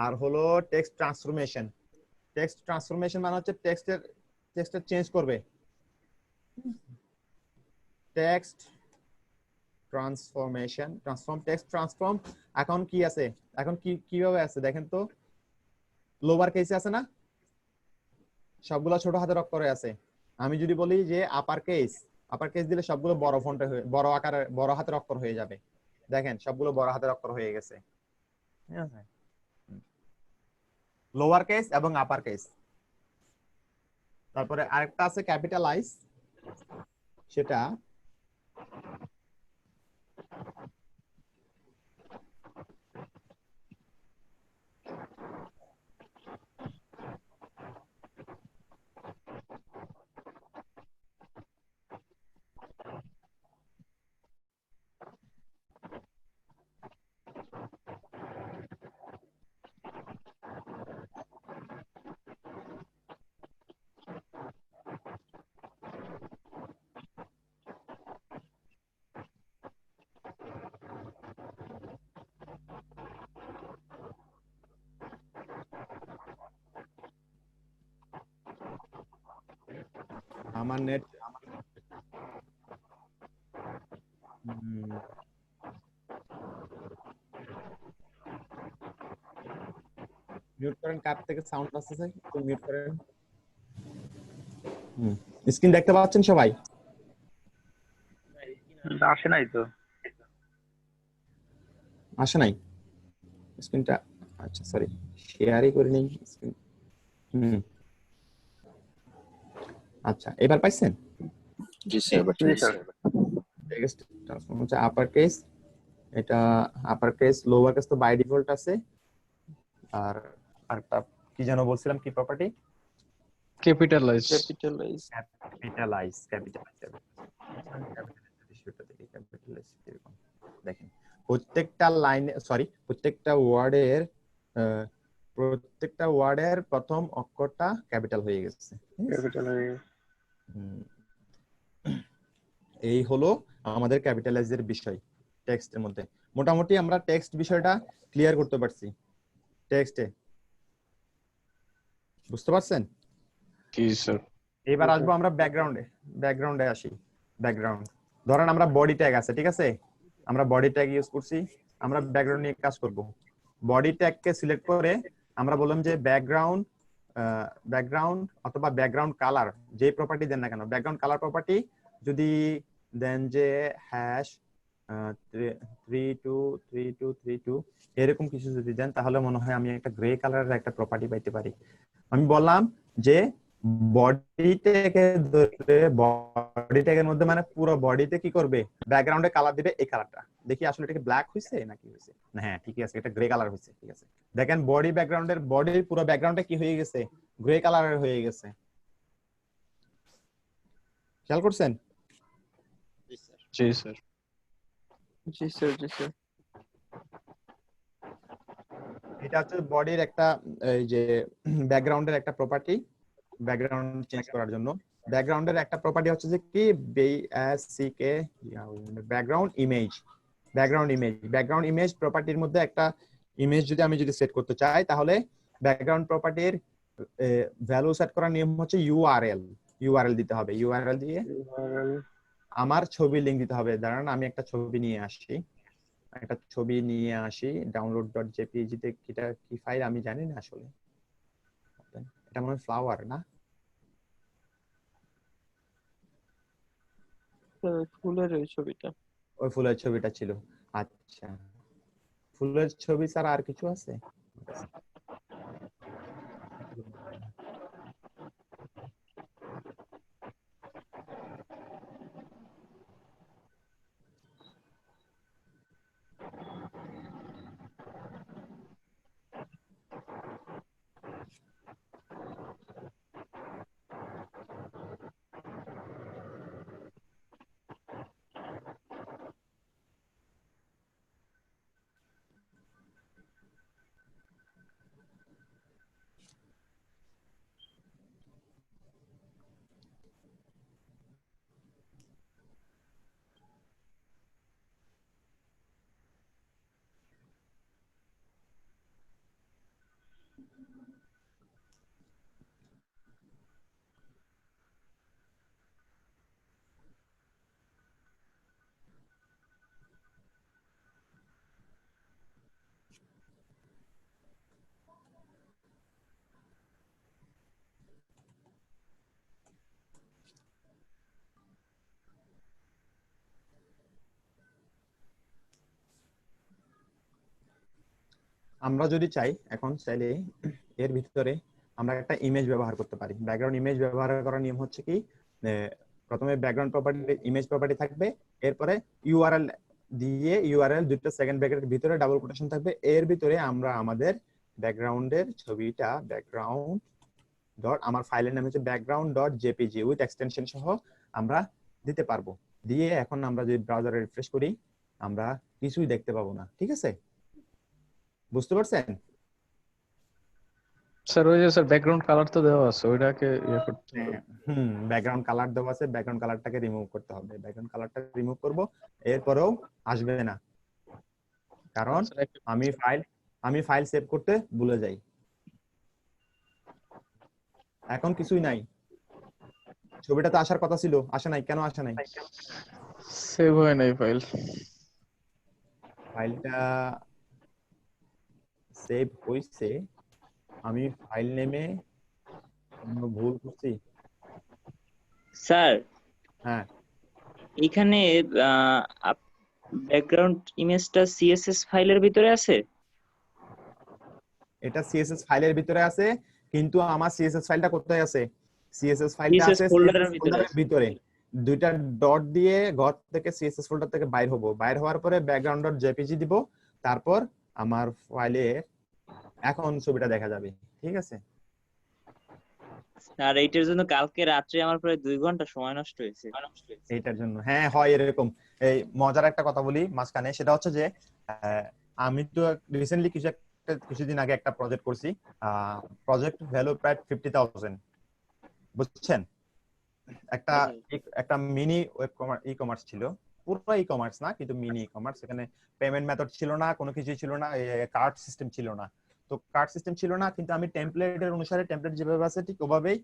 আর হলো টেক্সট ট্রান্সফরমেশন। টেক্সট ট্রান্সফরমেশন মানে হচ্ছে টেক্সটটা চেঞ্জ করবে। Text transformation, text transform. এখন কি আছে, এখন কিভাবে আছে দেখেন তো। লোয়ার কেসে আছে না, সবগুলো ছোট হাতের অক্ষরে আছে। আমি যদি বলি যে আপার কেস দিলে সবগুলো বড় ফন্টে বড় আকারে বড় হাতের অক্ষর হয়ে যাবে। দেখেন সবগুলো বড় হাতের অক্ষর হয়ে গেছে, ঠিক আছে? লোয়ার কেস এবং আপার কেস। তারপরে আরেকটা আছে ক্যাপিটালাইজ, সেটা আমার নেট মিউট করেন, কার থেকে সাউন্ড আসছে একটু মিউট করেন। স্ক্রিন দেখতে পাচ্ছেন সবাই? আসে নাই তো। আসে নাই স্ক্রিনটা? আচ্ছা সরি, শেয়ারই করে নেই স্ক্রিন। আচ্ছা এবার পাইছেন? জি স্যার, বাট জি স্যার। টেক্সট ট্রান্সফর্ম হচ্ছে আপার কেস, এটা আপার কেস। লোয়ার কেস তো বাই ডিফল্ট আছে। আর আরেকটা কি যেন বলছিলাম, কি প্রপার্টি? ক্যাপিটালাইজ। দেখেন প্রত্যেকটা লাইনে, সরি প্রত্যেকটা ওয়ার্ডের প্রথম অক্ষরটা ক্যাপিটাল হয়ে গেছে। এই হলো আমাদের ক্যাপিটালাইজের বিষয় টেক্সটের মধ্যে। মোটামুটি আমরা টেক্সট বিষয়টা ক্লিয়ার করতে পারছি। টেক্সটে বুঝতে পারছেন? জি স্যার। এবার আসবো আমরা ব্যাকগ্রাউন্ডে আসি। ব্যাকগ্রাউন্ড, ধরেন আমরা বডি ট্যাগ আছে, ঠিক আছে? আমরা বডি ট্যাগ ইউজ করছি, আমরা ব্যাকগ্রাউন্ড নিয়ে কাজ করব। বডি ট্যাগকে সিলেক্ট করে আমরা বললাম যে ব্যাকগ্রাউন্ড অথবা ব্যাকগ্রাউন্ড কালার, যে প্রপার্টি দেন না কেন, ব্যাকগ্রাউন্ড কালার প্রপার্টি যদি দেন যে হ্যাশ 323232 এরকম কিছু যদি দেন, তাহলে মনে হয় আমি একটা গ্রে কালারের একটা প্রপার্টি পাইতে পারি। আমি বললাম যে বডি ট্যাগের মধ্যে মানে পুরো বডিতে কি করবে, ব্যাকগ্রাউন্ডে কালার দিবে এই কালারটা। দেখি আসলে এটা কি ব্ল্যাক হইছে নাকি হইছে না। হ্যাঁ ঠিকই আছে, এটা গ্রে কালার হইছে, ঠিক আছে। দেখেন বডির পুরো ব্যাকগ্রাউন্ডটা কি হয়ে গেছে, গ্রে কালারের হয়ে গেছে। খেয়াল করছেন? জি স্যার। জি স্যার, জি স্যার। এটা হচ্ছে বডির একটা এই যে ব্যাকগ্রাউন্ডের একটা প্রপার্টি, ব্যাকগ্রাউন্ড চেঞ্জ করার জন্য। ব্যাকগ্রাউন্ডের একটা প্রপার্টি হচ্ছে যে কি বেসিকে ব্যাকগ্রাউন্ড ইমেজ প্রপার্টির মধ্যে একটা ইমেজ আমি যদি সেট করতে চাই, তাহলে ব্যাকগ্রাউন্ড প্রপার্টির ভ্যালু সেট করার নিয়ম হচ্ছে ইউআরএল দিতে হবে। ইউআরএল দিয়ে আমার ছবি লিংক দিতে হবে। দাঁড়ান আমি একটা ছবি নিয়ে আসি download.jpg তে। কি ফাইল আমি জানি না আসলে, এটা মনে হয় ফ্লাওয়ার না? ফুলের ওই ছবিটা। ওই ফুলের ছবিটা ছিল। আচ্ছা ফুলের ছবি ছাড়া আর কিছু আছে? আমরা যদি চাই এখন চাইলে এর ভিতরে আমরা একটা ইমেজ ব্যবহার করতে পারি। ব্যাকগ্রাউন্ড ইমেজ ব্যবহার করার নিয়ম হচ্ছে কি, প্রথমে ব্যাকগ্রাউন্ড প্রপার্টি ইমেজ প্রপার্টি থাকবে, এরপরে ইউআরএল দিয়ে ইউআরএল দুটো সেকেন্ড ব্র্যাকেটের ভিতরে ডাবল কোটেশন থাকবে, এর ভিতরে আমরা আমাদের ব্যাকগ্রাউন্ডের ছবিটা ব্যাকগ্রাউন্ড ডট, আমার ফাইলের নাম হচ্ছে background dot JPG with extension সহ আমরা দিতে পারবো। দিয়ে এখন আমরা যদি ব্রাউজারে রিফ্রেশ করি আমরা কিছুই দেখতে পাবো না, ঠিক আছে? বুঝতে পারছেন? স্যার ওই যে স্যার ব্যাকগ্রাউন্ড কালার তো দেওয়া আছে, ওইটাকে ইয়ে করতে হবে। ব্যাকগ্রাউন্ড কালার দেওয়া আছে, ব্যাকগ্রাউন্ড কালারটাকে রিমুভ করতে হবে। ব্যাকগ্রাউন্ড কালারটা রিমুভ করব, এরপরেও আসবে না, কারণ আমি ফাইল সেভ করতে ভুলে যাই। এখন কিছুই নাই, ছবিটা তো আসার কথা ছিল, আসে নাই, কেন আসে নাই? সেভ হয় নাই ফাইল। ফাইলটা সেভ হইছে, আমি ফাইল নেমে কোনো ভুল করছি? স্যার হ্যাঁ, এখানে ব্যাকগ্রাউন্ড ইমেজটা সিএসএস ফাইলের ভিতরে আছে। এটা সিএসএস ফাইলের ভিতরে আছে, কিন্তু আমার সিএসএস ফাইলটা কোথায় আছে? সিএসএস ফাইলটা CSS আছে ফোল্ডারের ফোল্ডারের ভিতরে। দুইটা ডট দিয়ে ঘর থেকে সিএসএস ফোল্ডার থেকে বাইর হবো, বাইর হওয়ার পরে ব্যাকগ্রাউন্ড ডট জেপিজি দিব, তারপর আমার ফাইলে এখন ছবিটা দেখা যাবে, ঠিক আছে? আর এইটার জন্য কালকে রাত্রে আমার প্রায় 2 ঘন্টা সময় নষ্ট হয়েছে। এইটার জন্য হ্যাঁ হয় এরকম। এই মজার একটা কথা বলি মাঝখানে, সেটা হচ্ছে যে আমি তো রিসেন্টলি কিছুদিন আগে একটা প্রজেক্ট করছি, প্রজেক্ট ভ্যালু প্রায় 50,000, বুঝছেন? একটা মিনি ওয়েব ই কমার্স ছিল, পুরো ই কমার্স না কিন্তু মিনি ই কমার্স। এখানে পেমেন্ট মেথড ছিল না, কোনো কিছুই ছিল না, কার্ড সিস্টেম ছিল না। তো কার্ড সিস্টেম ছিল না, কিন্তু আমি টেমপ্লেটের অনুসারে টেমপ্লেট যেভাবে আছে ঠিক ওভাবেই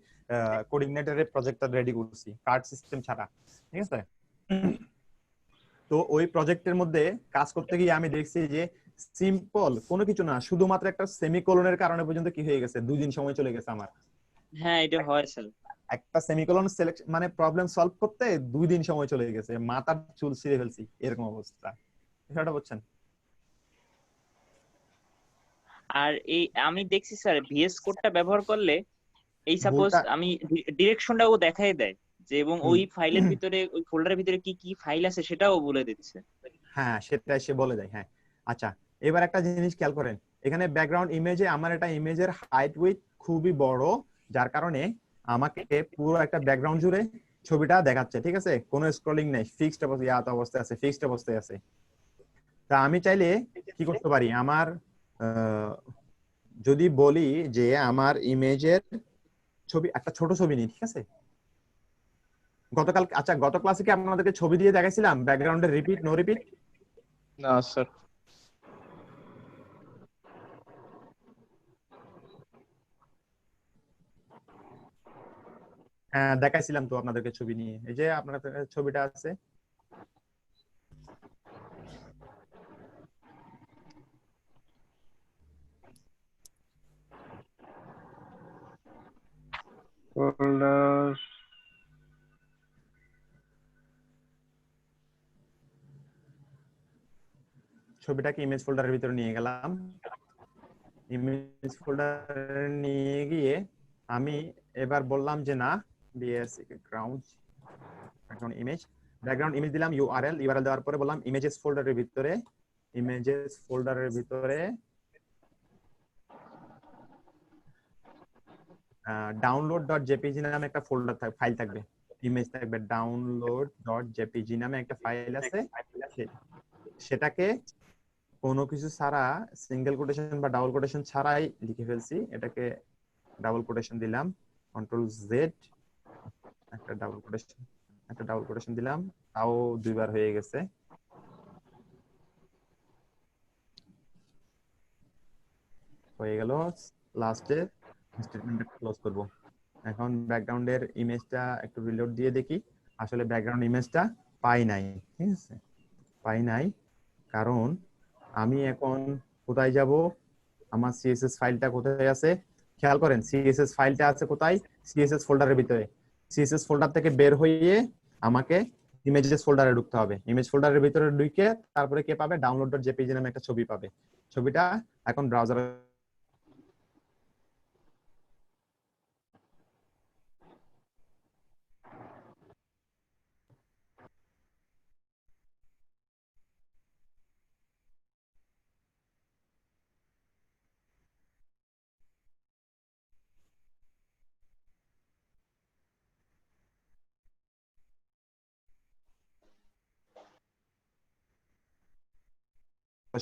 কোঅর্ডিনেটরের প্রজেক্টটা রেডি করছি কার্ড সিস্টেম ছাড়া, ঠিক আছে? তো ওই প্রজেক্টের মধ্যে কাজ করতে গিয়ে আমি দেখছি যে সিম্পল কোনো কিছু না, শুধুমাত্র একটা সেমিকোলনের কারণে পর্যন্ত কি হয়ে গেছে, 2 দিন সময় চলে গেছে আমার। হ্যাঁ এটা হয় স্যার। একটা সেমিকোলন সিলেকশন মানে প্রবলেম সলভ করতে 2 দিন সময় চলে গেছে, মাথার চুল ছিঁড়ে ফেলছি, এরকম অবস্থা। বিষয়টা বুঝছেন? আর এই আমি দেখছি স্যার ভিএস কোডটা ব্যবহার করলে এই সাপোজ আমি ডিরেকশনটাও দেখাই দেয় যে, এবং ওই ফাইলের ভিতরে ওই ফোল্ডারের ভিতরে কি কি ফাইল আছে সেটাও বলে দিচ্ছে। হ্যাঁ সেটাই সে বলে দেয়। হ্যাঁ আচ্ছা, এবার একটা জিনিস খেয়াল করেন, এখানে ব্যাকগ্রাউন্ড ইমেজে আমার এটা ইমেজের হাইট উইথ খুবই বড়, যার কারণে আমাকে পুরো একটা ব্যাকগ্রাউন্ড জুড়ে ছবিটা দেখাচ্ছে, ঠিক আছে? কোনো স্ক্রলিং নেই, ফিক্সড অবস্থায় আছে, ফিক্সড অবস্থায় আছে। তা আমি চাইলে কি করতে পারি, আমার যদি বলি যে আমার ইমেজের ছবি, একটা ছোট ছবি নিই, ঠিক আছে? গত ক্লাসে কি আপনাদেরকে ছবি দিয়ে দেখাইছিলাম ব্যাকগ্রাউন্ডের রিপিট নো রিপিট? না স্যার। হ্যাঁ দেখাইছিলাম তো আপনাদেরকে ছবি নিয়ে, এই যে আপনাদের ছবিটা আছে। ফোল্ডার ছবিটাকে ইমেজ ফোল্ডারের ভিতরে নিয়ে গেলাম, ইমেজ ফোল্ডারে নিয়ে গিয়ে আমি এবার বললাম যে না ব্যাকগ্রাউন্ড ইমেজ দিলাম, ইউআরএল দেওয়ার পরে বললাম ইমেজেস ফোল্ডারের ভিতরে download.jpg নামে একটা ফোল্ডার ফাইল থাকবে, ইমেজ থাকবে, download.jpg নামে একটা ফাইল আছে। সেটাকে কোনো কিছু ছাড়া, সিঙ্গেল কোটেশন বা ডাবল কোটেশন ছাড়াই লিখে ফেলছি। এটাকে ডাবল কোটেশন দিলাম, কন্ট্রোল জেড, একটা ডাবল কোটেশন দিলাম, তাও 2 বার হয়ে গেছে। হয়ে গেল, লাস্টে স্টেটমেন্টটা ক্লোজ করব। এখন ব্যাকগ্রাউন্ডের ইমেজটা একটু রিলোড দিয়ে দেখি, আসলে ব্যাকগ্রাউন্ড ইমেজটা পাই নাই, ঠিক আছে? পাই নাই কারণ আমি এখন কোথায় যাব, আমার সিএসএস ফাইলটা কোথায় আছে খেয়াল করেন, সিএসএস ফাইলটা আছে কোথায়, সিএসএস ফোল্ডারের ভিতরে। সিএসএস ফোল্ডার থেকে বের হয়ে আমাকে ইমেজেস ফোল্ডারে ঢুকতে হবে। ইমেজ ফোল্ডারের ভিতরে ঢুকে তারপরে কে পাবে, download.jpg নামে একটা ছবি পাবে। ছবিটা এখন ব্রাউজারে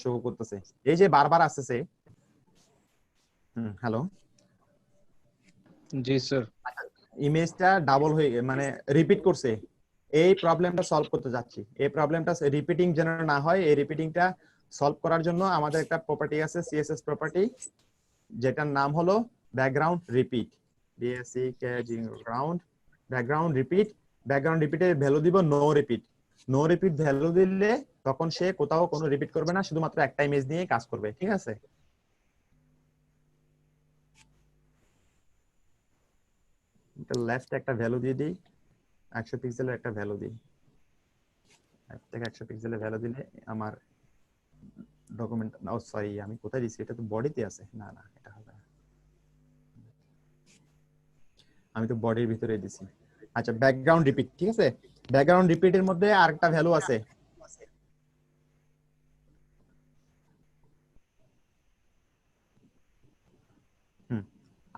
শো করতেছে। এই যে বারবার আসতেছে, হ্যালো, জি স্যার। ইমেজটা ডাবল হয়ে মানে রিপিট করছে, এই প্রবলেমটা সলভ করতে যাচ্ছি। এই প্রবলেমটা রিপিটিং যেন না হয়, এই রিপিটিংটা সলভ করার জন্য আমাদের একটা প্রপার্টি আছে, সিএসএস প্রপার্টি, যেটার নাম হলো background repeat. Background repeat, background রিপিটের ভ্যালু দিব no repeat. No repeat value দিলে তখন সে কোথাও কোনো রিপিট করবে না, শুধুমাত্র একটা ইমেজ নিয়ে কাজ করবে। ঠিক আছে, লেফট একটা ভ্যালু দিয়ে দিই, 100 পিক্সেলের একটা ভ্যালু দিই। থেকে 100 পিক্সেলের ভ্যালু দিলে আমার ডকুমেন্ট, ও সরি আমি কোথায় দিছি, এটা তো বডিতে আছে। না না, এটা হবে না, আমি তো বডির ভিতরে দিছি। আচ্ছা, ব্যাকগ্রাউন্ড রিপিট। ঠিক আছে, ব্যাকগ্রাউন্ড রিপিটের মধ্যে আরেকটা ভ্যালু আছে,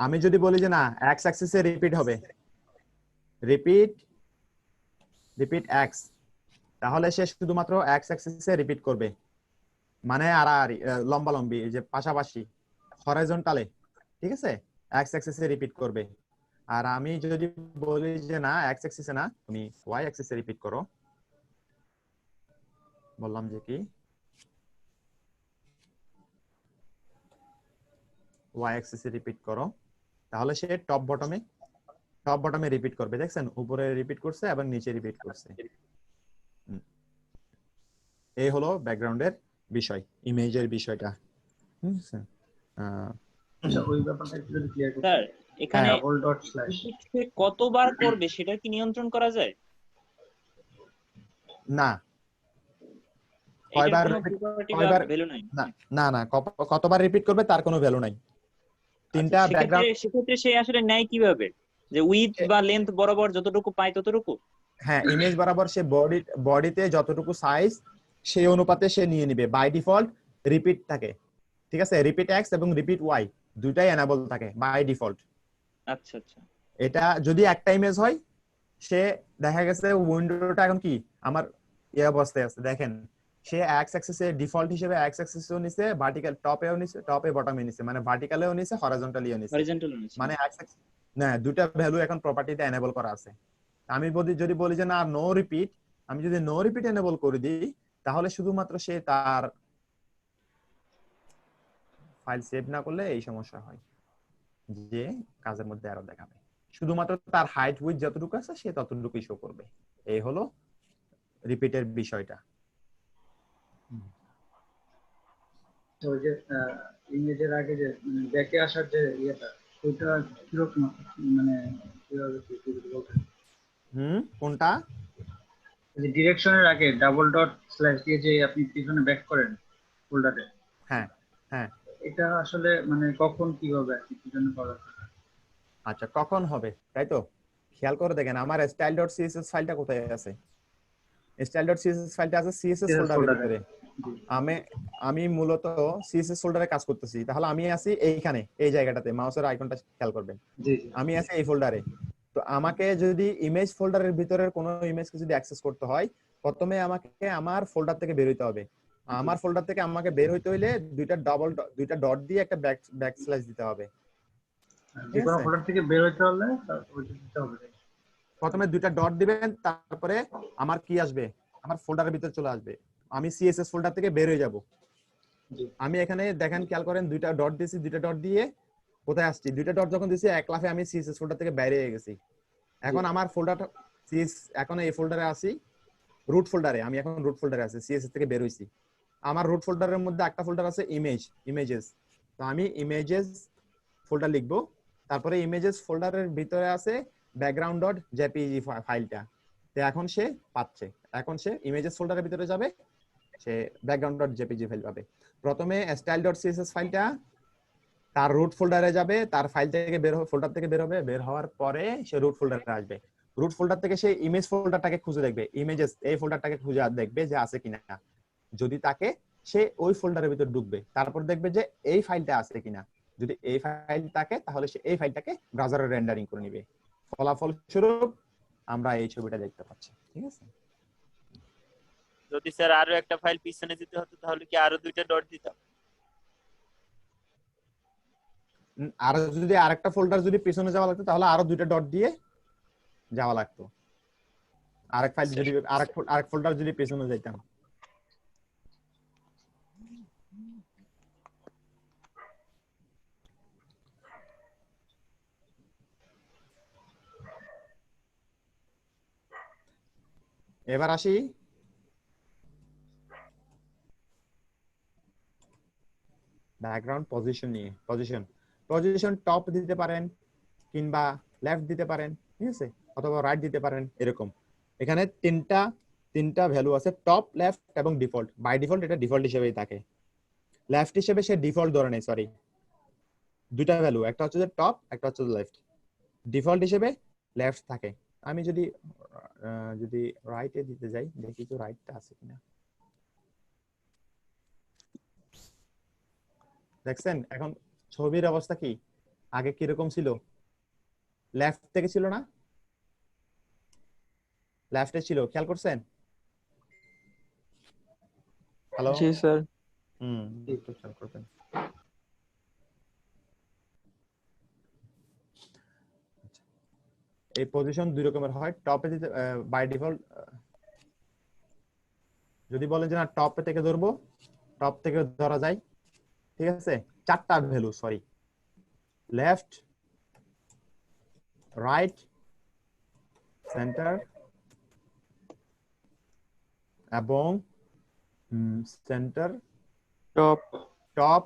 আমি যদি বলি যে না এক্স অ্যাক্সিসে রিপিট হবে, রিপিট এক্স, তাহলে সে শুধুমাত্র এক্স অ্যাক্সিসে রিপিট করবে, মানে আড়াআড়ি লম্বালম্বি, যে পাশাপাশি হরাইজন্টালে। ঠিক আছে, এক্স অ্যাক্সিসে রিপিট করবে। আর আমি যদি বলি যে না এক্স অ্যাক্সিসে না, তুমি ওয়াই অ্যাক্সিসে রিপিট করো, বললাম যে কি ওয়াই অ্যাক্সিসে রিপিট করো, তাহলে সে টপ বটমে রিপিট করবে। দেখছেন, উপরে রিপিট করছে এবং নিচে রিপিট করছে। এই হলো ব্যাকগ্রাউন্ডের বিষয়, ইমেজের বিষয়টা। আচ্ছা, ওই ব্যাপারটা একটু যদি ক্লিয়ার করতে। স্যার এখানে ডাবল ডট স্ল্যাশ সে কতবার করবে সেটা কি নিয়ন্ত্রণ করা যায়? না, এটার কয়বার কোনো প্রপার্টি বা কয়বার ভ্যালু নাই? না না না, কতবার রিপিট করবে তার কোনো ভ্যালু নাই। তিনটা ব্যাকগ্রাউন্ড, সেক্ষেত্রে সে আসলে নেয় কিভাবে, যে উইথ বা লেন্থ বরাবর যতটুকু পায় ততটুকু? হ্যাঁ, ইমেজ বরাবর সে বডিতে যতটুকু সাইজ সেই অনুপাতে সে নিয়ে নিবে। বাই ডিফল্ট রিপিট থাকে। ঠিক আছে, রিপিট এক্স এবং রিপিট ওয়াই দুইটাই এনাবল থাকে বাই ডিফল্ট। আচ্ছা আচ্ছা। এটা যদি একটা ইমেজ হয়, সে দেখা গেছে উইন্ডোটা এখন কি আমার এই অবস্থায় আছে, দেখেন সে এক্স অ্যাক্সিসে ডিফল্ট হিসেবে এক্স অ্যাক্সিসও নিছে, ভার্টিক্যাল টপেও নিছে, টপে বটমে নিছে, মানে ভার্টিক্যালেও নিছে, হরাইজন্টালিও নিছে, মানে এক্স অ্যাক্সিস না, দুইটা ভ্যালু এখন প্রপার্টিতে এনেবল করা আছে। আমি যদি বলি যে না নো রিপিট, আমি যদি নো রিপিট এনেবল করে দিই, তাহলে শুধুমাত্র সে তার ফাইল সেভ না করলে এই সমস্যা হয় যে কাজের মধ্যে এরর দেখাবে। শুধুমাত্র তার হাইট উইডথ যতটুকু আছে সে ততটুকুই শো করবে। এই হলো রিপিটের বিষয়টা। তো ওই যে ইমেজের আগে যে ব্যাকে আসার যে ইয়েটা, ওইটা কিরকম, মানে কিভাবে কি বলতেন? কোনটা? যে ডিরেকশনের আগে ডাবল ডট স্ল্যাশ দিয়ে যে আপনি পিছনে ব্যাক করেন ফোল্ডারে, হ্যাঁ হ্যাঁ, এটা আসলে মানে কখন কিভাবে আর কি জন্য করা? আচ্ছা, কখন হবে তাই তো খেয়াল করে দেখেন, আমার style.css ফাইলটা কোথায় আছে। style.css ফাইলটা আছে সিএসএস ফোল্ডারের ভিতরে। আমি মূলত সিএসএস ফোল্ডারে কাজ করতেছি, তাহলে আমি আছি এইখানে, এই জায়গাটাতে মাউসের আইকনটা খেয়াল করবেন, আমি আছি এই ফোল্ডারে। তো আমাকে যদি ইমেজ ফোল্ডারের ভিতরের কোনো ইমেজকে যদি অ্যাক্সেস করতে হয়, প্রথমে আমাকে আমার ফোল্ডার থেকে বের হইতে হবে। আমার ফোল্ডার থেকে আমাকে বের হইতে হইলে দুইটা ডট দিয়ে একটা ব্যাকস্ল্যাশ দিতে হবে। যে কোনো ফোল্ডার থেকে বের হইতে হলে ওইটা দিতে হবে। প্রথমে দুইটা ডট দিবেন, তারপরে আমার কি আসবে, আমার ফোল্ডারের ভিতরে চলে আসবে, আমি সিএসএস ফোল্ডার থেকে বের হয়ে যাব। আমি এখানে দেখেন খেয়াল করেন, দুইটা ডট দিয়েছি, দুইটা ডট দিয়ে কোথায় আসছি, দুইটা ডট যখন দিয়েছি এক লাফে আমি সিএসএস ফোল্ডার থেকে বাইরে হয়ে গেছি। এখন আমার ফোল্ডারটা এখন এই ফোল্ডারে আসি, রুট ফোল্ডারে, আমি এখন রুট ফোল্ডারে আছি, সিএসএস থেকে বের হইছি। আমার রুট ফোল্ডারের মধ্যে একটা ফোল্ডার আছে ইমেজেস, তো আমি ইমেজেস ফোল্ডার লিখবো। তারপরে ইমেজেস ফোল্ডারের ভিতরে আছে ব্যাকগ্রাউন্ড ডট জেপিজি ফাইলটা, তো এখন সে পাচ্ছে, এখন সে ইমেজেস ফোল্ডারের ভিতরে যাবে, সে background.jpg ফাইল পাবে। প্রথমে style.css ফাইলটা তার রুট ফোল্ডারে যাবে, তার ফাইল থেকে বের হবে, ফোল্ডার থেকে বের হবে, বের হওয়ার পরে সে রুট ফোল্ডারে আসবে। রুট ফোল্ডার থেকে সে ইমেজ ফোল্ডারটাকে খুঁজে দেখবে, ইমেজেস এই ফোল্ডারটাকে খুঁজে দেখবে যে আছে কিনা। যদি তাকে, সে ওই ফোল্ডারের ভিতর ঢুকবে, তারপর দেখবে যে এই ফাইলটা আছে কিনা। যদি এই ফাইল থাকে তাহলে সে এই ফাইলটাকে ব্রাউজারে রেন্ডারিং করে নিবে। ফলাফল স্বরূপ আমরা এই ছবিটা দেখতে পাচ্ছি। ঠিক আছে? যদি স্যার আরো একটা ফাইল পিছনে যেতে হতো তাহলে কি আরো দুইটা ডট দিতাম? আর যদি আরেকটা ফোল্ডার যদি পিছনে যাওয়া লাগতো তাহলে আরো দুইটা ডট দিয়ে যাওয়া লাগতো। আরেক ফাইল যদি আরেক ফোল্ডার যদি পিছনে যাইতাম। এবার আসি ব্যাকগ্রাউন্ড পজিশন নিয়ে। পজিশন টপ দিতে পারেন কিংবা লেফট দিতে পারেন, ঠিক আছে, অথবা রাইট দিতে পারেন, এরকম। এখানে তিনটা ভ্যালু আছে, টপ, লেফট এবং ডিফল্ট। বাই ডিফল্ট এটা ডিফল্ট হিসেবেই থাকে। লেফট হিসেবে সে ডিফল্ট ধরে নেই, সরি, দুইটা ভ্যালু, একটা হচ্ছে যে টপ, একটা হচ্ছে লেফট। ডিফল্ট হিসেবে লেফট থাকে। আমি যদি রাইটে দিতে যাই, দেখি তো রাইটটা আছে কিনা। দেখছেন এখন ছবির অবস্থা কি, আগে কিরকম ছিল? লেফট থেকে ছিল না, লেফটে ছিল, খেয়াল করছেন? হ্যালো, জি স্যার। একটু খেয়াল করবেন। এই পজিশন দুই রকমের হয়। টপে দিতে বাই ডিফল্ট, যদি বলেন যে না টপ থেকে ধরবো, টপ থেকে ধরা যায়, ঠিক আছে। চারটা value, sorry, left, right, centre এবং সেন্টার, টপ,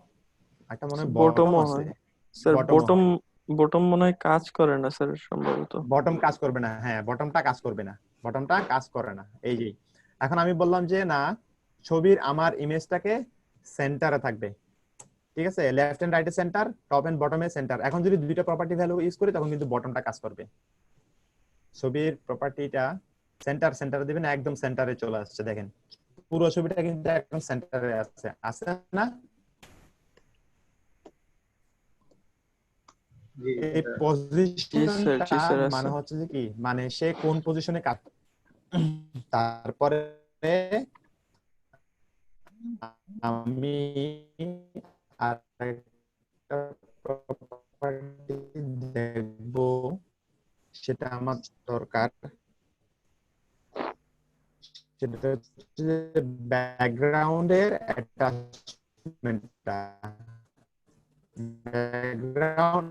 একটা মনে হয় বটম বটম আছে হয় স্যার। বটম মনে হয় কাজ করে না স্যার, সম্ভবত বটম কাজ করবে না। হ্যাঁ, বটমটা কাজ করবে না, বটমটা কাজ করে না। এই যে এখন আমি বললাম যে না, ছবির আমার ইমেজটাকে সেন্টারে থাকবে, ঠিক আছে, লেফট এন্ড রাইটে সেন্টার, টপ এন্ড বটমে সেন্টার। এখন যদি দুইটা প্রপার্টি ভ্যালু ইউজ করি তখন কিন্তু বটমটা কাজ করবে। ছবির প্রপার্টিটা সেন্টার দিবেন, একদম সেন্টারে চলে আসছে, দেখেন পুরো ছবিটা কিন্তু একদম সেন্টারে আছে না? এই পজিশনটা মানে হচ্ছে যে কি, মানে সে কোন পজিশনে কাজ। তারপরে আমি আরেকটা প্রপার্টি দেখব, সেটা আমার দরকার। সেটা হচ্ছে ব্যাকগ্রাউন্ডের অ্যাটাচমেন্টটা। ব্যাকগ্রাউন্ড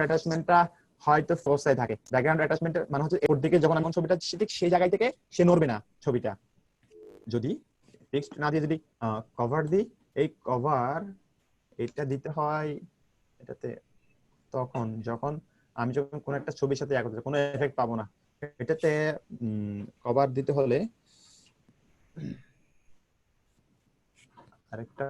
অ্যাটাচমেন্টটা হয়তো ফোর্সাই থাকে। ব্যাকগ্রাউন্ড অ্যাটাচমেন্ট মানে হচ্ছে ওর দিকে যখন আমি ছবিটা ঠিক সেই জায়গায় থেকে সে নড়বে না ছবিটা। যদি টেক্সট না দিয়ে যদি কভার দিই, এই কভার এটা দিতে হয় এটাতে তখন যখন আমি যখন কোন একটা ছবির সাথে কোনো এফেক্ট পাবো না। এটাতে কভার দিতে হলে আরেকটা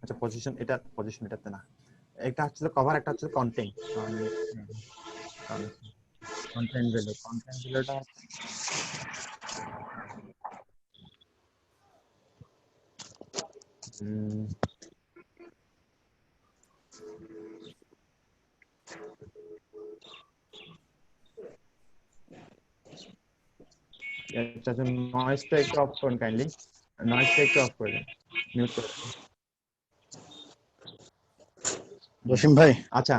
আচ্ছা পজিশন এটাতে না, একটা হচ্ছে কভার, একটা হচ্ছে কন্টেন্ট। কন্টেন্ট ভ্যালুটা নয়েজটা একটু অফ করুন কাইন্ডলি, নয়েজটা একটু অফ করে দিন, মিউট করে দিন। জসিম ভাই, আচ্ছা,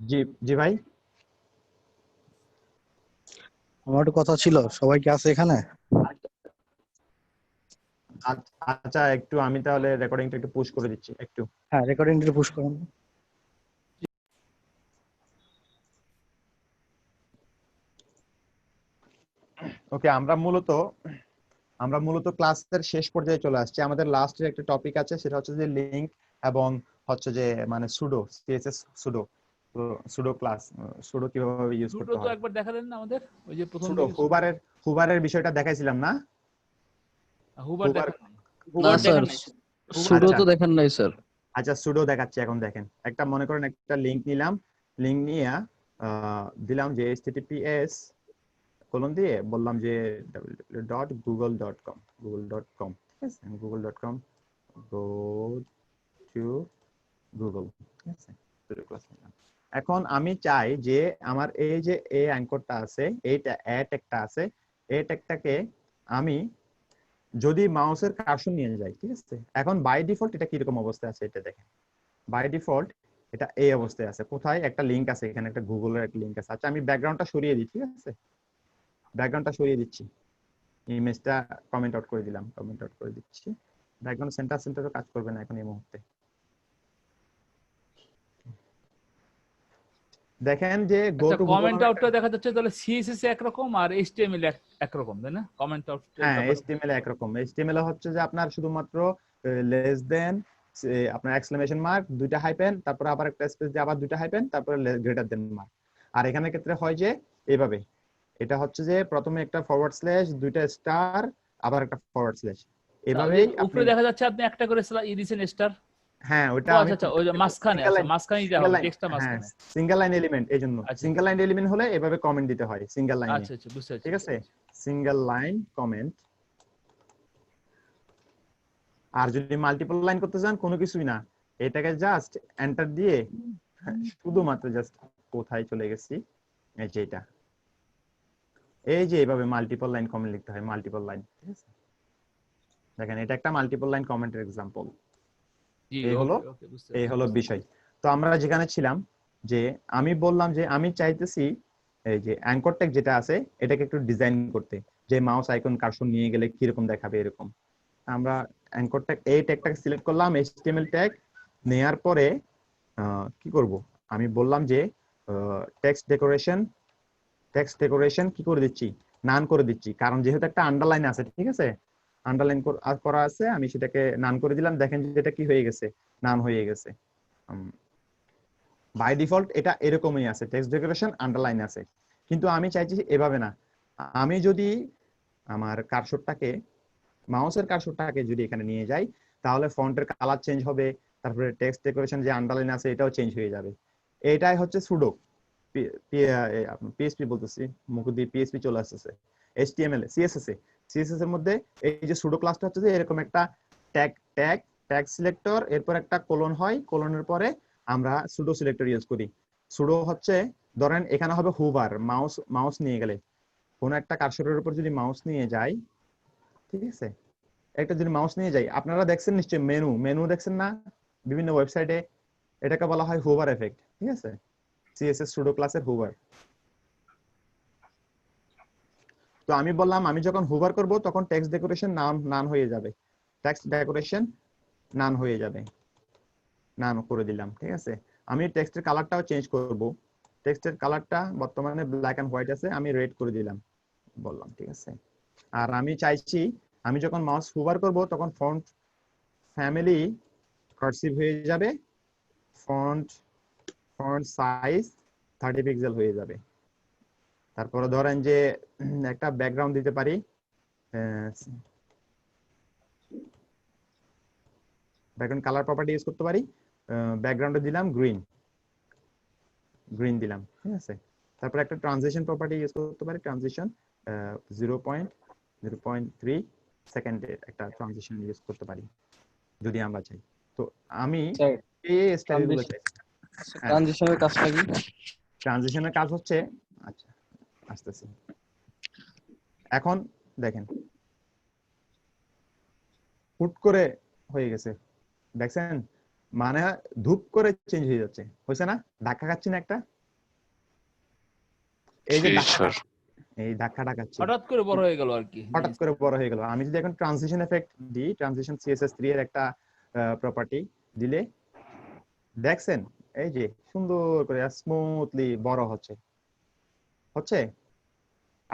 জি জি ভাই। আমার একটু কথা ছিল, সবাই কি আছে এখানে? আচ্ছা, একটু আমি তাহলে রেকর্ডিংটা একটু পুশ করে দিচ্ছি একটু। হ্যাঁ, রেকর্ডিংটা পুশ করুন। ওকে, আমরা মূলত ক্লাসের শেষ পর্যায়ে চলে আসছি। আমাদের লাস্টের একটা টপিক আছে, সেটা হচ্ছে যে লিংক এবং হচ্ছে যে মানে সুডো, সিএসএস সুডো। তো সুডো ক্লাস, সুডো কিভাবে ইউজ দুটো করতে তো হয়। একবার দেখা দেন না আমাদের, ওই যে প্রথম সুডো দিকে হুবারের বিষয়টা দেখাইছিলাম না? হুবার হুবার দেখা নাই। না হুবার স্যার, দেখেন নাই। সুডো আচ্ছা তো দেখেন নাই স্যার। আচ্ছা, সুডো দেখাচ্ছি এখন। দেখেন, একটা মনে করেন একটা লিংক নিলাম, লিংক নিয়ে দিলাম যে https কোলন দিয়ে বললাম যে www.google.com, google.com, ঠিক আছে, google.com go to google, ঠিক আছে। এখন আমি চাই যে আমার এই যে এ অ্যাঙ্করটা আছে, এইটা এ ট্যাগটা আছে, এই ট্যাগটাকে আমি যদি মাউসের কার্সর নিয়ে যাই, ঠিক আছে। এখন বাই ডিফল্ট এটা কিরকম অবস্থায় আছে এটা দেখেন। বাই ডিফল্ট এটা এই অবস্থায় আছে। কোথায়? একটা লিংক আছে এখানে, একটা গুগলের একটা লিংক আছে। আচ্ছা, আমি ব্যাকগ্রাউন্ডটা সরিয়ে দিই, ঠিক আছে, ব্যাকগ্রাউন্ডটা সরিয়ে দিচ্ছি, ইমেজটা কমেন্ট আউট করে দিলাম, কমেন্ট আউট করে দিচ্ছি। ব্যাকগ্রাউন্ড সেন্টারও কাজ করবে না এখন এই মুহূর্তে। দেখেন যে গো আচ্ছা, টু গুগল কমেন্ট আউটটা দেখা যাচ্ছে তাহলে সিএসএস একরকম আর এইচটিএমএল একরকম, তাই না? কমেন্ট আউটের হ্যাঁ, ব্যাপারে HTML একরকম। HTML হচ্ছে যে আপনার শুধুমাত্র লেস দেন, আপনার এক্সক্লেমেশন মার্ক, দুইটা হাইপেন, তারপর আবার একটা স্পেস দিয়ে আবার দুইটা হাইপেন, তারপরে গ্রেটার দেন মার্ক। আর এখানে ক্ষেত্রে হয় যে এইভাবে, এটা হচ্ছে যে প্রথমে একটা ফরওয়ার্ড স্ল্যাশ, দুইটা স্টার, আবার একটা ফরওয়ার্ড স্ল্যাশ, তাহলে এভাবেই আপনি। উপরে দেখা যাচ্ছে আপনি একটা করে দিয়েছেন স্টার। হ্যাঁ, ওটা ও আমি আচ্ছা আচ্ছা, ওই যে মাঝখানে, সিঙ্গেল আচ্ছা লাইন, মাঝখানে দিতে সিঙ্গেল হবে, লাইন, টেক্সটটা হ্যাঁ, মাঝখানে। সিঙ্গেল লাইন এলিমেন্ট, এই জন্য আচ্ছা সিঙ্গেল লাইন এলিমেন্ট হলে এভাবে কমেন্ট দিতে হয় সিঙ্গেল লাইনে, আচ্ছা আচ্ছা, বুঝতে পারছি ঠিক বুঝতে আছে, পারছি। Single line comment. আর যদি মাল্টিপল লাইন করতে চান, কোনো কিছুই না, এটাকে জাস্ট এন্টার দিয়ে শুধুমাত্র জাস্ট কোথায় চলে গেছি, এই যে এটা, এই যে এইভাবে মাল্টিপল লাইন কমেন্ট লিখতে হয়, মাল্টিপল লাইন, ঠিক আছে। দেখেন, এটা একটা মাল্টিপল লাইন কমেন্টের এক্সাম্পল। জি, এই হলো ওকে ওকে, বুঝতে এই পারছি। হলো বিষয়। তো আমরা যেখানে ছিলাম, যে আমি বললাম যে আমি চাইতেছি এই যে অ্যাঙ্কর ট্যাগ যেটা আছে এটাকে একটু ডিজাইন করতে, যে মাউস আইকন কার্সর নিয়ে গেলে কিরকম দেখাবে এরকম। আমরা অ্যাঙ্কর ট্যাগ, এই ট্যাগটাকে সিলেক্ট করলাম, HTML ট্যাগ নেয়ার পরে কি করব, আমি বললাম যে টেক্সট ডেকোরেশন কি করে দিচ্ছি, নান করে দিচ্ছি, কারণ যেহেতু একটা আন্ডারলাইন আছে, ঠিক আছে, আন্ডারলাইন করা আছে, আমি সেটাকে নান করে দিলাম। দেখেন যে এটা কি হয়ে গেছে, নান হয়ে গেছে। বাই ডিফল্ট এটা এরকমই আছে, টেক্সট ডেকোরেশন আন্ডারলাইন আছে। কিন্তু আমি চাইছি এভাবে না, আমি যদি আমার কার্সরটাকে, মাউসের কার্সরটাকে যদি এখানে নিয়ে যাই, তাহলে ফন্টের কালার চেঞ্জ হবে, তারপরে টেক্সট ডেকোরেশন যে আন্ডারলাইন আছে এটাও চেঞ্জ হয়ে যাবে। এটাই হচ্ছে সুডো। পিএসপি বলতেছি, মুখ দিয়ে পিএসপি চলে আসতেছে। এইচটিএমএল সিএসএস এর মধ্যে এই যে সুডো ক্লাসটা হচ্ছে যে এরকম একটা ট্যাগ ট্যাগ ট্যাগ সিলেক্টর, এরপর একটা কোলন হয়, কোলনের পরে আমরা সুডো সিলেক্টর ইউজ করি। সুডো হচ্ছে, ধরেন এখানে হবে হুভার, মাউস নিয়ে গেলে, কোন একটা কার্সরের উপর যদি মাউস নিয়ে যাই, ঠিক আছে, একটা যদি মাউস নিয়ে যাই, আপনারা দেখছেন নিশ্চয়ই মেনু দেখছেন না বিভিন্ন ওয়েবসাইটে, এটাকে বলা হয় হুভার এফেক্ট, ঠিক আছে, সিএসএস সুডো ক্লাসের হুভার। তো আমি বললাম আমি যখন হুভার করব তখন টেক্সট ডেকোরেশন নান হয়ে যাবে, টেক্সট ডেকোরেশন নান হয়ে যাবে, নান করে দিলাম, ঠিক আছে। আমি টেক্সটের কালারটাও চেঞ্জ করব, টেক্সটের কালারটা বর্তমানে ব্ল্যাক এন্ড হোয়াইট আছে, আমি রেড করে দিলাম, বললাম, ঠিক আছে। আর আমি চাইছি আমি যখন মাউস হুভার করব তখন ফন্ট ফ্যামিলি কার্সিভ হয়ে যাবে, ফন্ট সাইজ 30 পিক্সেল হয়ে যাবে। তারপরে ধরেন যে একটা ব্যাকগ্রাউন্ড দিতে পারি, ব্যাকগ্রাউন্ড কালার প্রপার্টি ইউজ করতে পারি, ব্যাকগ্রাউন্ডে দিলাম গ্রিন দিলাম, ঠিক আছে। তারপর একটা ট্রানজিশন প্রপার্টি ইউজ করতে পারি, ট্রানজিশন 0.3 সেকেন্ডের একটা ট্রানজিশন ইউজ করতে পারি যদি আমরা চাই। তো আমি এই স্টাইলগুলো চাই। ট্রানজিশনের কাজটা কি? ট্রানজিশনের কাজ হচ্ছে, আচ্ছা আসতেছি, এখন দেখেন হুট করে হয়ে গেছে, দেখছেন মানে ধূপ করে চেঞ্জ হয়ে যাচ্ছে, হয়েছে না? ধাক্কা খাচ্ছি না একটা, এই যে জি ধাক্কা, স্যার। এই ধাক্কাটা খাচ্ছি, হঠাৎ করে বড় হয়ে গেল আর কি। হঠাৎ করে বড় হয়ে গেল। আমি যদি এখন ট্রানজিশন এফেক্ট দিই, ট্রানজিশন CSS3 এর একটা প্রপার্টি দিলে দেখছেন এই যে সুন্দর করে স্মুথলি বড় হচ্ছে, হচ্ছে।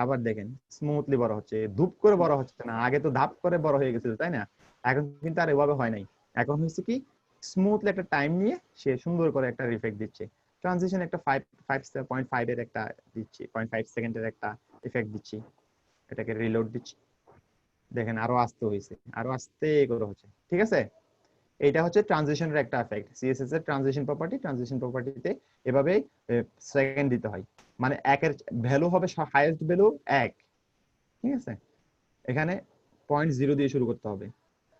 আবার দেখেন স্মুথলি বড় হচ্ছে, ধূপ করে বড় হচ্ছে না। আগে তো ধাপ করে বড় হয়ে গেছিল, তাই না? এখন কিন্তু আর এভাবে হয় নাই। এখন হচ্ছে কি স্মুথলি একটা টাইম নিয়ে সে সুন্দর করে একটা রিফেক্ট দিচ্ছে। ট্রানজিশন একটা 5.5 এর একটা দিচ্ছি, 0.5 সেকেন্ডের একটা ইফেক্ট দিচ্ছি, এটাকে রিলোড দিচ্ছি, দেখেন আরো আস্তে হয়েছে, আরো আস্তে করে হচ্ছে, ঠিক আছে? এটা হচ্ছে ট্রানজিশনের একটা এফেক্ট, সিএসএস এর ট্রানজিশন প্রপার্টি। ট্রানজিশন প্রপার্টিতে এভাবে সেকেন্ড দিতে হয়, মানে একের ভ্যালু হবে হাইয়েস্ট ভ্যালু 1, ঠিক আছে? এখানে 0.0 দিয়ে শুরু করতে হবে,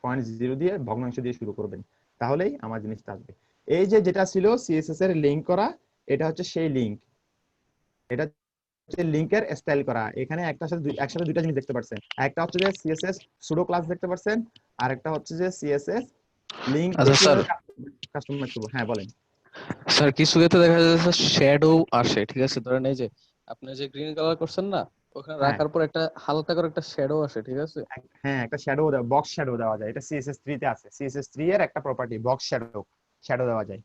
0.0 দিয়ে ভগ্নাংশ দিয়ে শুরু করবেন, তাহলেই আমার জিনিসটা আসবে। এই যে যেটা ছিল সিএসএস এর লিংক করা, এটা হচ্ছে সেই লিংক, এটা হচ্ছে লিংকের স্টাইল করা। এখানে একসাথে দুইটা জিনিস দেখতে পাচ্ছেন, একটা হচ্ছে যে সিএসএস সুডো ক্লাস দেখতে পাচ্ছেন, আর একটা হচ্ছে যে সিএসএস লিংক আচ্ছা স্যার, কিভাবে কাস্টমাইজ করব। হ্যাঁ বলেন। স্যার কিছু ক্ষেত্রে দেখা যাচ্ছে শ্যাডো আসে, ঠিক আছে? ধরেন এই যে আপনি যে গ্রিন কালার করছেন না, ওখানে হ্যাঁ রাখার পর একটা হালকা করে একটা শ্যাডো আসে, ঠিক আছে? হ্যাঁ, একটা শ্যাডো দেওয়া, বক্স শ্যাডো দেওয়া যায়, এটা CSS3 তে আছে। CSS3 এর একটা প্রপার্টি বক্স শ্যাডো, শ্যাডো দেওয়া যায়।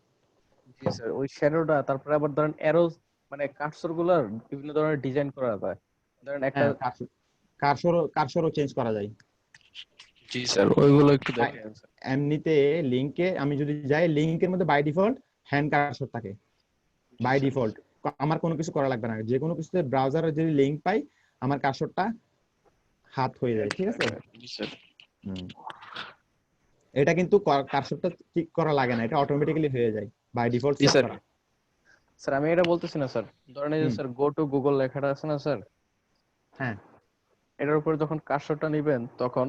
জি স্যার, ওই শ্যাডোটা তারপরে আবার ধরেন অ্যারোজ, মানে কার্সর গুলার বিভিন্ন ধরনের ডিজাইন করা যায়। ধরেন একটা, হ্যাঁ, কার্সরও চেঞ্জ করা যায়। জি স্যার ওইগুলো একটু দেখেন স্যার। এমনিতে লিংকে আমি যদি যাই, লিংকের মধ্যে বাই ডিফল্ট হ্যান্ড কার্সর থাকে, বাই ডিফল্ট। আমার কোনো কিছু করা লাগবে না, যে কোনো কিছুতে ব্রাউজারে যদি লিংক পাই আমার কার্সরটা হাত হয়ে যায়, ঠিক আছে? জি স্যার। এটা কিন্তু কার্সরটা ঠিক করা লাগে না, এটা অটোমেটিক্যালি হয়ে যায়, বাই ডিফল্ট জি সেট স্যার। করা। স্যার আমি এটা বলতেছি না স্যার, ধরেন এই যে স্যার গো টু গুগল লেখাটা আছে না স্যার, হ্যাঁ এটার উপরে যখন কার্সরটা নিবেন তখন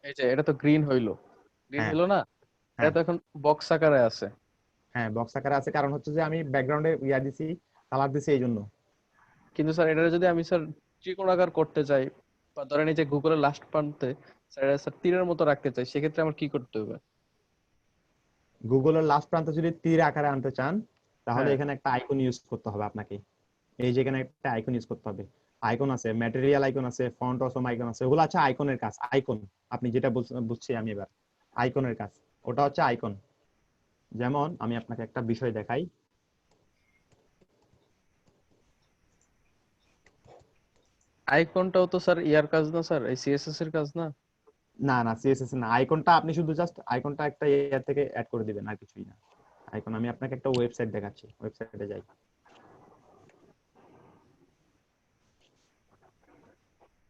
এই যে এটা তো গ্রিন হইলো, গ্রিন হ্যাঁ হইলো না, এটা তো এখন বক্স আকারে আছে। হ্যাঁ, বক্স আকারে আছে, কারণ হচ্ছে যে আমি ব্যাকগ্রাউন্ডে ইয়া দিছি, কালার দিছি এই জন্য। কিন্তু স্যার এটা যদি আমি স্যার ত্রিকোণাকার করতে চাই, বা ধরেন এই যে গুগলের লাস্ট প্রান্তে স্যার এটা স্যার তীরের মতো রাখতে চাই, সেক্ষেত্রে আমার কি করতে হবে? গুগলের লাস্ট প্রান্ত যদি তীর আকারে আনতে চান, তাহলে হ্যাঁ। এখানে একটা আইকন ইউজ করতে হবে আপনাকে। এই যে এখানে একটা আইকন ইউজ করতে হবে, আইকন আছে, ম্যাটেরিয়াল আইকন আছে, ফন্ট অসম আইকন আছে, ওগুলো আছে আইকনের কাজ। আইকন আপনি যেটা বুঝছি আমি এবার, আইকনের কাজ, ওটা হচ্ছে আইকন। যেমন আমি আপনাকে একটা বিষয় দেখাই, আইকনটাও তো স্যার ইয়ার কাজ না স্যার, এই সিএসএস এর কাজ না? না না সিএসএস না, আইকনটা আপনি শুধু জাস্ট আইকনটা একটা ইয়ার থেকে অ্যাড করে দিবেন, আর কিছুই না। আইকন আমি আপনাকে একটা ওয়েবসাইট দেখাচ্ছি, ওয়েবসাইটে যাই,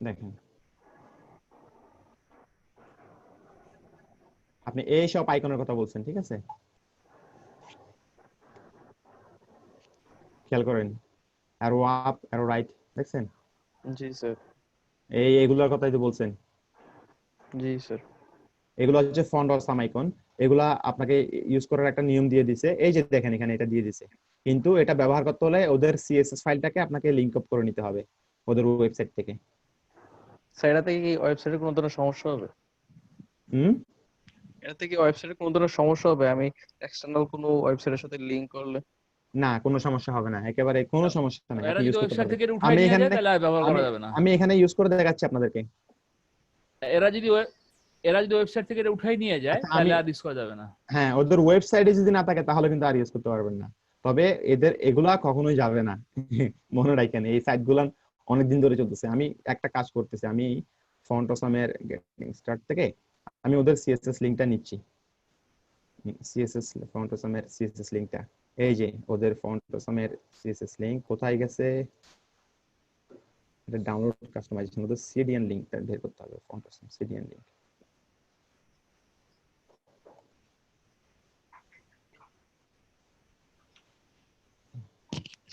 দেখেন আপনি এই সব আইকনের কথা বলছেন, ঠিক আছে? খেয়াল করেন, অ্যারো আপ, অ্যারো রাইট, দেখছেন? জি স্যার। এগুলোর কথাই তো বলছেন। জি স্যার। এগুলো হচ্ছে ফন্ট অর সাম আইকন, এগুলা আপনাকে ইউজ করার একটা নিয়ম দিয়ে দিছে। এই যে দেখেন এখানে এটা দিয়ে দিছে, কিন্তু এটা ব্যবহার করতে হলে ওদের সিএসএস ফাইলটাকে আপনাকে লিংক আপ করে নিতে হবে ওদের ওয়েবসাইট থেকে। স্যার এটা থেকে কি ওয়েবসাইটে কোনো ধরনের সমস্যা হবে? এটা থেকে ওয়েবসাইটে কোনো ধরনের সমস্যা হবে আমি এক্সটার্নাল কোনো ওয়েবসাইটের সাথে লিংক করলে? না, কোনো সমস্যা হবে না, একেবারে কোনো সমস্যা নাই, এরা আপনি যদি ইউজ করতে ওয়েবসাইট পারবেন। থেকে উঠাই আমি নিয়ে এখানে যায় তাহলে আর ব্যবহার করা যাবে না। আমি এখানে ইউজ করে দেখাচ্ছি আপনাদেরকে। এরা যদি ওয়েবসাইট থেকে এটা উঠাই নিয়ে যায় তাহলে আর ইউজ করা যাবে না। হ্যাঁ, ওদের ওয়েবসাইটে যদি না থাকে তাহলে কিন্তু আর ইউজ করতে পারবেন না। তবে এদের এগুলা কখনোই যাবে না, মনে রাখেন এই সাইটগুলা অনেকদিন ধরে চলতেছে। আমি একটা কাজ করতেছি, আমি ফন্ট অসামের স্টার্ট থেকে আমি ওদের সিএসএস লিংকটা নিচ্ছি, সিএসএস ফন্ট অসামের সিএসএস লিংকটা, এই যে ওদের ফন্ট অসামের সিএসএস লিংক কোথায় গেছে, এটা ডাউনলোড কাস্টমাইজেশন, ওদের সিডিএন লিংকটা বের করতে হবে, font awesome CDN link.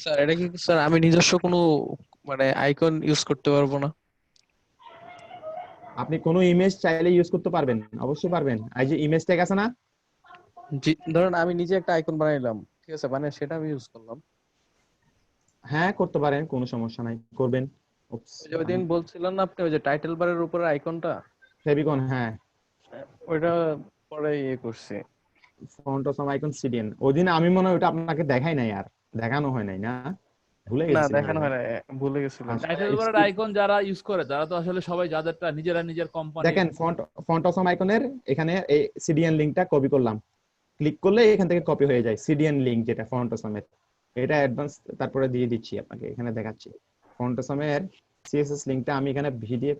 Sir এটা কি স্যার আমি নিজস্ব কোনো মানে আইকন ইউজ করতে পারবো না? আপনি কোনো ইমেজ চাইলে ইউজ করতে পারবেন, অবশ্যই পারবেন। এই যে ইমেজ ট্যাগ আছে না, জি, ধরেন আমি নিজে একটা আইকন বানাইলাম, ঠিক আছে, মানে সেটা আমি ইউজ করলাম। হ্যাঁ করতে পারেন, কোনো সমস্যা নাই, করবেন। ওই যে ওইদিন বলছিলেন না আপনি, ওই যে টাইটেল বারের উপরে আইকনটা ফেভিকন, হ্যাঁ ওইটা পরে ইয়ে করছি। ফন্টসম আইকন সিডিএন ওদিন আমি মনে হয় ওটা আপনাকে দেখাই নাই, আর দেখানো হয় নাই না, ভুলে না গেছি দেখানো হয় না, ভুলে গেছিলাম। আচ্ছা, টাইটেল বারের আইকন যারা ইউজ করে তারা তো আসলে সবাই যাদেরটা নিজেরা নিজের কোম্পানির। দেখেন ফন্টসম আইকনের এখানে এই সিডিএন লিংকটা কপি করলাম, ক্লিক করলে এখান থেকে কপি হয়ে যায় সিডিএন লিংক যেটা ফন্টসমের, এটা অ্যাডভান্স তারপরে দিয়ে দিচ্ছি আপনাকে, এখানে দেখাচ্ছি ফন্টসমের সিএসএস লিংকটা আমি এখানে ভিডিও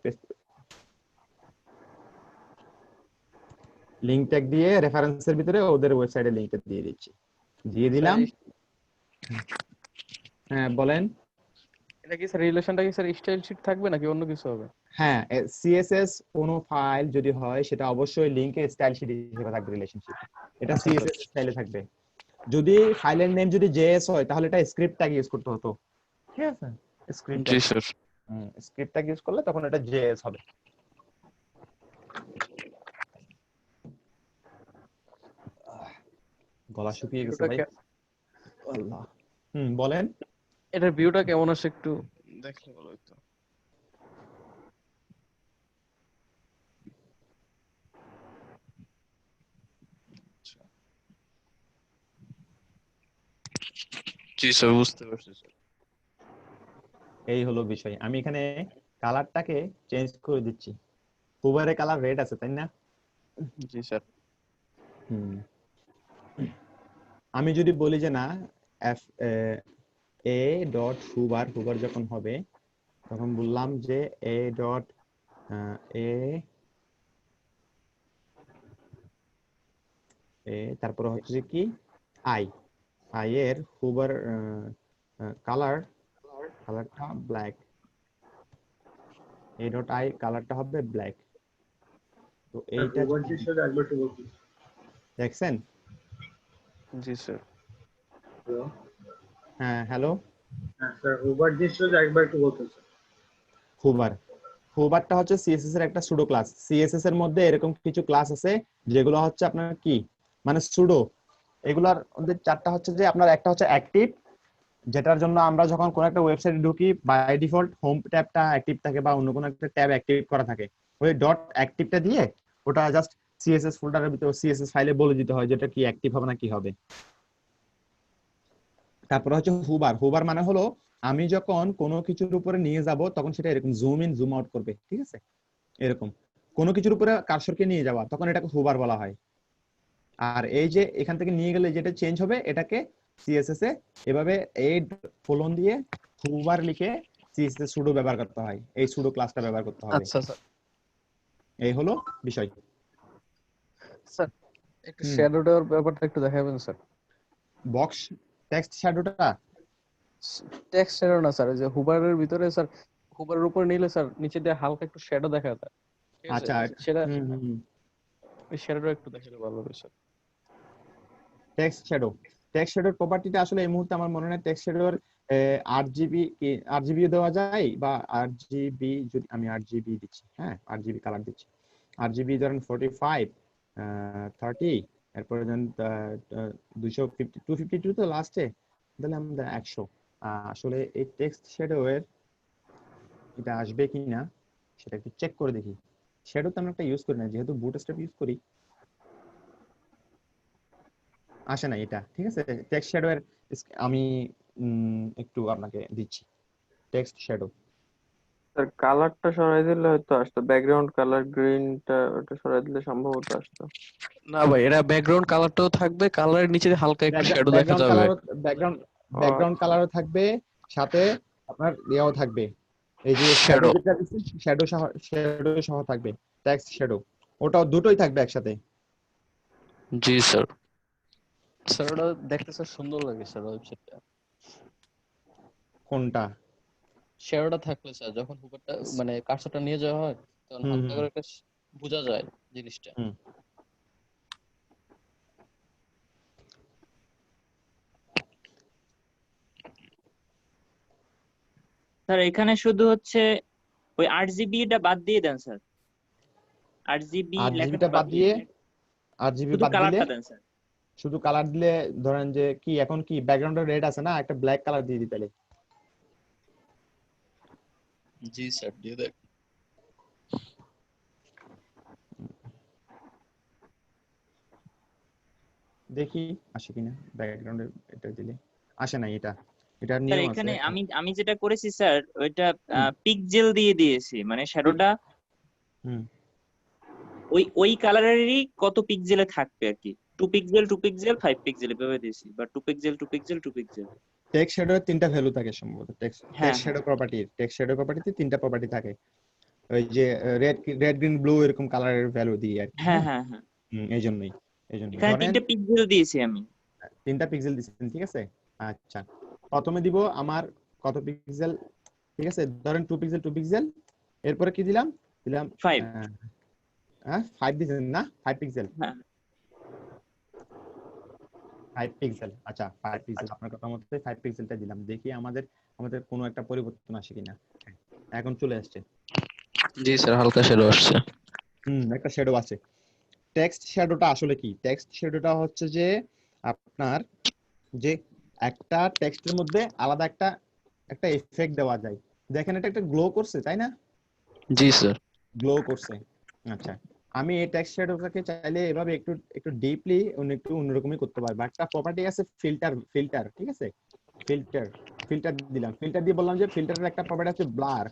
লিংক ট্যাগ দিয়ে রেফারেন্সের ভিতরে ওদের ওয়েবসাইটের লিংকটা দিয়ে দিচ্ছি, দিয়ে দিলাম। হ্যাঁ বলেন। এটা কি স্যার রিলেশনটা কি স্যার স্টাইল শিট থাকবে নাকি অন্য কিছু হবে? হ্যাঁ, সিএসএস কোন ফাইল যদি হয় সেটা অবশ্যই লিংকে স্টাইল শিট হিসেবে থাকবে রিলেশনশিপ, এটা সিএসএস স্টাইলে থাকবে। যদি ফাইলের নেম যদি জেএস হয় তাহলে এটা স্ক্রিপ্ট ট্যাগ ইউজ করতে হতো, ঠিক আছে? স্ক্রিপ্ট জি স্যার। স্ক্রিপ্ট ট্যাগ ইউজ করলে তখন এটা জেএস হবে। গলা শুকিয়ে গেছে ভাই, আল্লাহ। বলেন। এটার ভিউটা কেমন আসে একটু দেখলে ভালো হতো। জি স্যার বুঝতে পারছি স্যার। এই হলো বিষয়, আমি এখানে কালারটাকে চেঞ্জ করে দিচ্ছি, হুবারে কালার রেড আছে তাই না? জি স্যার। আমি যদি বলি যে না F A dot Huber, Huber যখন হবে তখন বললাম যে এ ডট এ তারপর হচ্ছে কি আই, আই এর হুবার কালারটা ব্ল্যাক, এ ডট আই কালারটা হবে ব্ল্যাক। তো এইটা দেখছেন? জি স্যার। হ্যাঁ হ্যালো স্যার হুবার ডিসপ্লে একবার একটু বলতেন স্যার। হুবারটা হচ্ছে সিএসএস এর একটা সুডো ক্লাস, সিএসএস এর মধ্যে এরকম কিছু ক্লাস আছে যেগুলো হচ্ছে আপনার কি মানে সুডো, এগুলার মধ্যে চারটা হচ্ছে যে আপনার একটা হচ্ছে অ্যাক্টিভ, যেটার জন্য আমরা যখন কোন একটা ওয়েবসাইটে ঢুকি বাই ডিফল্ট হোম ট্যাবটা অ্যাক্টিভ থাকে বা অন্য কোনো একটা ট্যাব অ্যাক্টিভ করা থাকে, ওই ডট অ্যাক্টিভটা দিয়ে ওটা জাস্ট সিএসএস ফোল্ডারের ভিতরে সিএসএস ফাইলে বলে দিতে হয় যেটা কি অ্যাক্টিভ হবে না কি হবে। তারপর হচ্ছে হুবার, হুবার মানে হলো আমি যখন কোনো কিছুর উপরে নিয়ে যাব তখন সেটা এরকম জুম ইন জুম আউট করবে, ঠিক আছে? এরকম কোনো কিছুর উপরে কার্সরকে নিয়ে যাওয়া, তখন এটাকে হুবার বলা হয়। আর এই যে এখান থেকে নিয়ে গেলে যেটা চেঞ্জ হবে এটাকে সিএসএস এ এভাবে এই কোলন দিয়ে হুবার লিখে সিএসএস সুডো ব্যবহার করতে হয়, এই সুডো ক্লাসটা ব্যবহার করতে হবে। আচ্ছা স্যার। এই হলো বিষয়। স্যার একটু শ্যাডোটার ব্যাপারটা একটু দেখাবেন স্যার। বক্স টেক্সট শ্যাডোটা, টেক্সট শ্যাডো না স্যার, যে হুবারের ভিতরে স্যার, হুবারের উপর নিলে স্যার নিচে দিয়ে হালকা একটু শ্যাডো দেখা যায়, ঠিক আছে? আচ্ছা সেটা ওই শ্যাডোটা একটু দেখালে ভালো হবে স্যার। টেক্সট শ্যাডোর প্রপার্টিটা আসলে এই মুহূর্তে আমার মনে নেই। টেক্সট শ্যাডোর আরজিবি দেওয়া যায় বা আরজিবি, যদি আমি আরজিবি দিচ্ছি, হ্যাঁ আরজিবি কালার দিচ্ছি, আরজিবি ধরেন 45 30, এরপরে ধরেন 250 252 তো লাস্টে, তাহলে আমরা 100। আসলে এই টেক্সট শ্যাডো এর এটা আসবে কিনা সেটা একটু চেক করে দেখি। শ্যাডো তো আমরা একটা ইউজ করি না, যেহেতু বুটস্ট্র্যাপ ইউজ করি আসে না এটা, ঠিক আছে? টেক্সট শ্যাডো এর আমি একটু আপনাকে দিচ্ছি টেক্সট শ্যাডো। স্যার কালারটা সরাই দিলে হয়তো আসতো, ব্যাকগ্রাউন্ড কালার গ্রিনটা ওটা সরাই দিলে সম্ভবত আসতো। না ভাই, এটা ব্যাকগ্রাউন্ড কালারটাও থাকবে, কালারের নিচে হালকা একটু শ্যাডো দেখা ব্যাকগ্রাউন্ড যাবে। কালারও ব্যাকগ্রাউন্ড কালারও থাকবে, সাথে আপনার ইয়েও থাকবে, এই যে শ্যাডো যেটা দিচ্ছি শ্যাডো সহ থাকবে, টেক্সট শ্যাডো, ওটাও দুটোই থাকবে একসাথে। জি স্যার। স্যার ওটা দেখতে স্যার সুন্দর লাগে স্যার ওয়েবসাইটটা। কোনটা? শ্যাডোটা থাকলে স্যার যখন হুবারটা মানে কার্সরটা নিয়ে যাওয়া হয় তখন হালকা করে একটা বোঝা যায় জিনিসটা। স্যার এখানে শুধু হচ্ছে ওই 8GB টা বাদ দিয়ে দেন স্যার, 8GB লেখাটা বাদ দিয়ে আরজিবি শুধু বাদ দিলে কালারটা দেন স্যার। শুধু কালার দিলে ধরেন যে কি এখন কি ব্যাকগ্রাউন্ডে রেড আছে না, একটা ব্ল্যাক কালার দিয়ে দিতে পারে। জি স্যার দিয়ে দেন। দেখি আসে কিনা ব্যাকগ্রাউন্ডে এটা দিলে আসে নাই এটা এটার স্যার নিয়ম আছে এখানে আমি যেটা করেছি স্যার ওইটা পিক্সেল দিয়ে দিয়েছি, মানে শ্যাডোটা হুম ওই কালারেরই কত পিক্সেলে থাকবে আর কি, 2 পিক্সেল 2 পিক্সেল 5 পিক্সেল এভাবে দিয়েছি, বা 2 পিক্সেল 2 পিক্সেল 2 পিক্সেল। টেক্সট শ্যাডোর তিনটা ভ্যালু থাকে সম্ভবত টেক্সট হ্যাঁ শ্যাডো প্রপার্টি প্রপার্টিতে তিনটা প্রপার্টি থাকে ওই যে রেড গ্রিন ব্লু এরকম কালারের ভ্যালু দিয়ে আর কি হ্যাঁ হ্যাঁ হ্যাঁ এই জন্যই এখানে ধরেন 3টে পিক্সেল দিয়েছি আমি। 3টা পিক্সেল দিচ্ছেন ঠিক আছে আচ্ছা প্রথমে দিব আমার কত পিক্সেল ঠিক আছে ধরেন 2 পিক্সেল 2 পিক্সেল এরপরে কি দিলাম 5 হ্যাঁ 5 দিছেন না 5 পিক্সেল হ্যাঁ 5 পিক্সেল আচ্ছা 5 পিক্সেল আপনার কথা মতো 5 পিক্সেলটা দিলাম দেখি আমাদের কোনো একটা পরিবর্তন আসে কিনা এখন চলে আসছে জি স্যার হালকা শ্যাডো আসছে একটা শ্যাডো আছে টেক্সট শ্যাডোটা আসলে কি টেক্সট শ্যাডোটা হচ্ছে যে আপনার যে একটা টেক্সটের মধ্যে আলাদা একটা ইফেক্ট দেওয়া যায় দেখেন এটা একটা গ্লো করছে তাই না জি স্যার গ্লো করছে আচ্ছা আমি এই টেক্সট শ্যাডোটাকে চাইলে এভাবে একটু ডিপলি একটু অন্যরকমই করতে পারবো একটা প্রপার্টি আছে ফিল্টার ঠিক আছে ফিল্টার দিলাম ফিল্টার দিয়ে বললাম যে ফিল্টারের একটা প্রপার্টি আছে ব্লার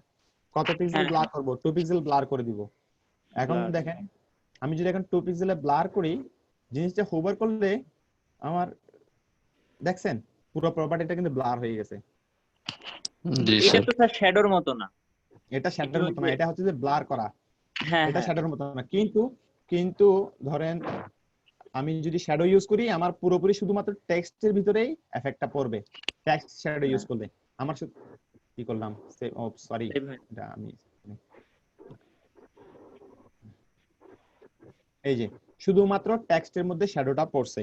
কত পিক্সেল ব্লার করব 2 পিক্সেল ব্লার করে দিব এখন দেখেন আমি যদি এখন 2 পিক্সেলে ব্লার করি জিনিসটা হোভার করলে আমার দেখছেন পুরো প্রপার্টিটা কিন্তু ব্লার হয়ে গেছে জি এটা স্যার তো স্যার শ্যাডোর মতো না, এটা শ্যাডোর মতো না এটা হচ্ছে যে ব্লার করা হ্যাঁ এটা শ্যাডোর মতো না কিন্তু ধরেন আমি যদি শ্যাডো ইউজ করি আমার পুরোপুরি শুধুমাত্র টেক্সটের ভিতরেই এফেক্টটা পড়বে টেক্সট শ্যাডো ইউজ করলে আমার কি করলাম সরি এটা আমি এই যে শুধুমাত্র টেক্সটের মধ্যে শ্যাডোটা পড়ছে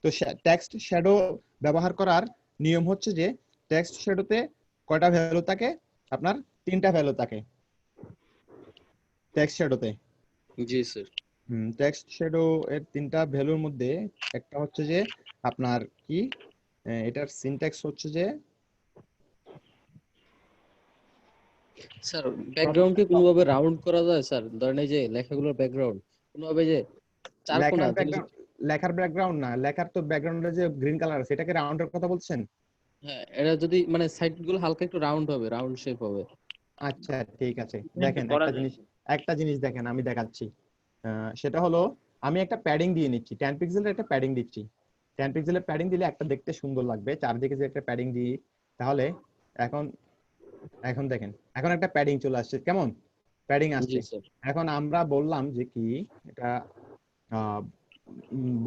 তো টেক্সট শ্যাডো ব্যবহার করার নিয়ম হচ্ছে যে টেক্সট শ্যাডোতে কয়টা ভ্যালু থাকে আপনার 3টা ভ্যালু থাকে টেক্সট শ্যাডোতে জি স্যার টেক্সট শ্যাডো এর 3টা ভ্যালুর মধ্যে একটা হচ্ছে যে আপনার কি এটার সিনট্যাক্স হচ্ছে যে স্যার ব্যাকগ্রাউন্ডকে কোনোভাবে রাউন্ড করা যায় স্যার ধরেন এই যে লেখাগুলোর ব্যাকগ্রাউন্ড কোনোভাবে যে চার কোণা লেখার ব্যাকগ্রাউন্ড না লেখার তো ব্যাকগ্রাউন্ডে যে গ্রিন কালার আছে এটাকে রাউন্ডের কথা বলছেন হ্যাঁ এটা যদি মানে সাইডগুলো হালকা একটু রাউন্ড হবে রাউন্ড শেপ হবে আচ্ছা ঠিক আছে দেখেন একটা জিনিস দেখেন আমি দেখাচ্ছি সেটা হলো আমি একটা প্যাডিং দিয়ে নিচ্ছি 10 পিক্সেলের একটা প্যাডিং দিচ্ছি 10 পিক্সেলের প্যাডিং দিলে একটা দেখতে সুন্দর লাগবে চারদিকে যে একটা প্যাডিং দিই তাহলে এখন দেখেন এখন একটা প্যাডিং চলে আসছে কেমন প্যাডিং আসছে এখন আমরা বললাম যে কি এটা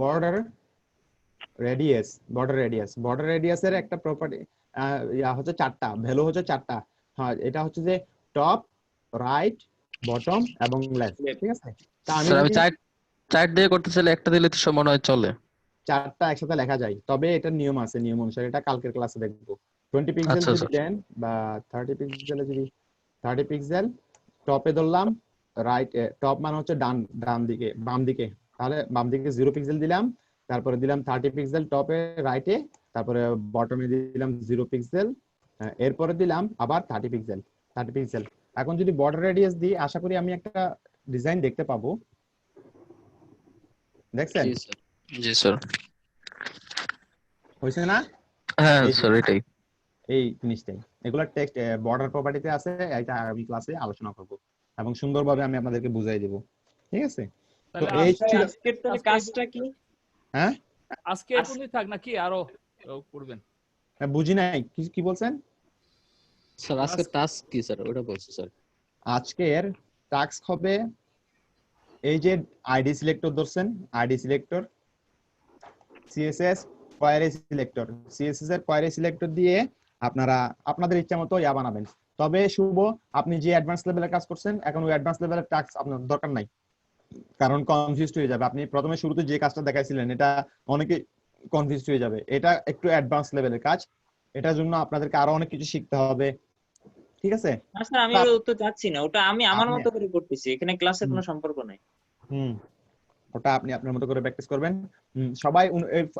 বর্ডার রেডিয়াসের একটা প্রপার্টি হচ্ছে 4টা ভ্যালু হচ্ছে 4টা হ্যাঁ এটা হচ্ছে যে টপ রাইট বটম এবং লেফট ঠিক আছে স্যার আমি চার্ট দিয়ে করতে চাইলে একটা দিলে তো মনে হয় চলে 4টা একসাথে লেখা যায় তবে এটার নিয়ম আছে নিয়ম অনুসারে এটা কালকের ক্লাসে দেখবো 20 পিক্সেল যদি দেন বা 30 পিক্সেলে যদি 30 পিক্সেল টপে ধরলাম রাইট টপ মানে হচ্ছে ডান দিকে বাম দিকে তাহলে বাম দিকে 0 পিক্সেল দিলাম তারপরে দিলাম 30 পিক্সেল টপে রাইটে তারপরে বটমে দিলাম 0 পিক্সেল এরপরে দিলাম আবার 30 পিক্সেল এখন যদি বর্ডার রেডিয়াস দিই আশা করি আমি একটা ডিজাইন দেখতে পাবো দেখছেন জি স্যার হইছে না হ্যাঁ স্যার এটাই এই জিনিসটাই এগুলা টেক্সট বর্ডার প্রপার্টিতে আছে এটা আমি ক্লাসে আলোচনা করব এবং সুন্দরভাবে আমি আপনাদেরকে বুঝাই দেব ঠিক আছে তো এই আজকের তাহলে কাজটা কি হ্যাঁ আজকে এখনই থাক নাকি আরো করবেন বুঝি নাই কি বলছেন স্যার আজকে টাস্ক কি স্যার ওটা বলছি স্যার আজকের টাস্ক হবে এই যে আইডি সিলেক্টর ধরছেন ID selector CSS query selector CSS এর কোয়ারি সিলেক্টর দিয়ে আপনারা আপনাদের ইচ্ছা মতো ইয়া বানাবেন তবে শুভ আপনি যে অ্যাডভান্স লেভেলের কাজ করছেন এখন ওই অ্যাডভান্স লেভেলের টাস্ক আপনার দরকার নাই কারণ কনফিউজড হয়ে যাবে আপনি প্রথমে শুরুতে যে কাজটা দেখাইছিলেন এটা অনেকে কনফিউজড হয়ে যাবে এটা একটু অ্যাডভান্স লেভেলের কাজ এটার জন্য আপনাদেরকে আরো অনেক কিছু শিখতে হবে ঠিক আছে না স্যার আমি তো যাচ্ছি না ওটা আমি আমার মতো করে করতেছি এখানে ক্লাসের কোনো সম্পর্ক নাই ওটা আপনি আপনার মতো করে প্র্যাকটিস করবেন সবাই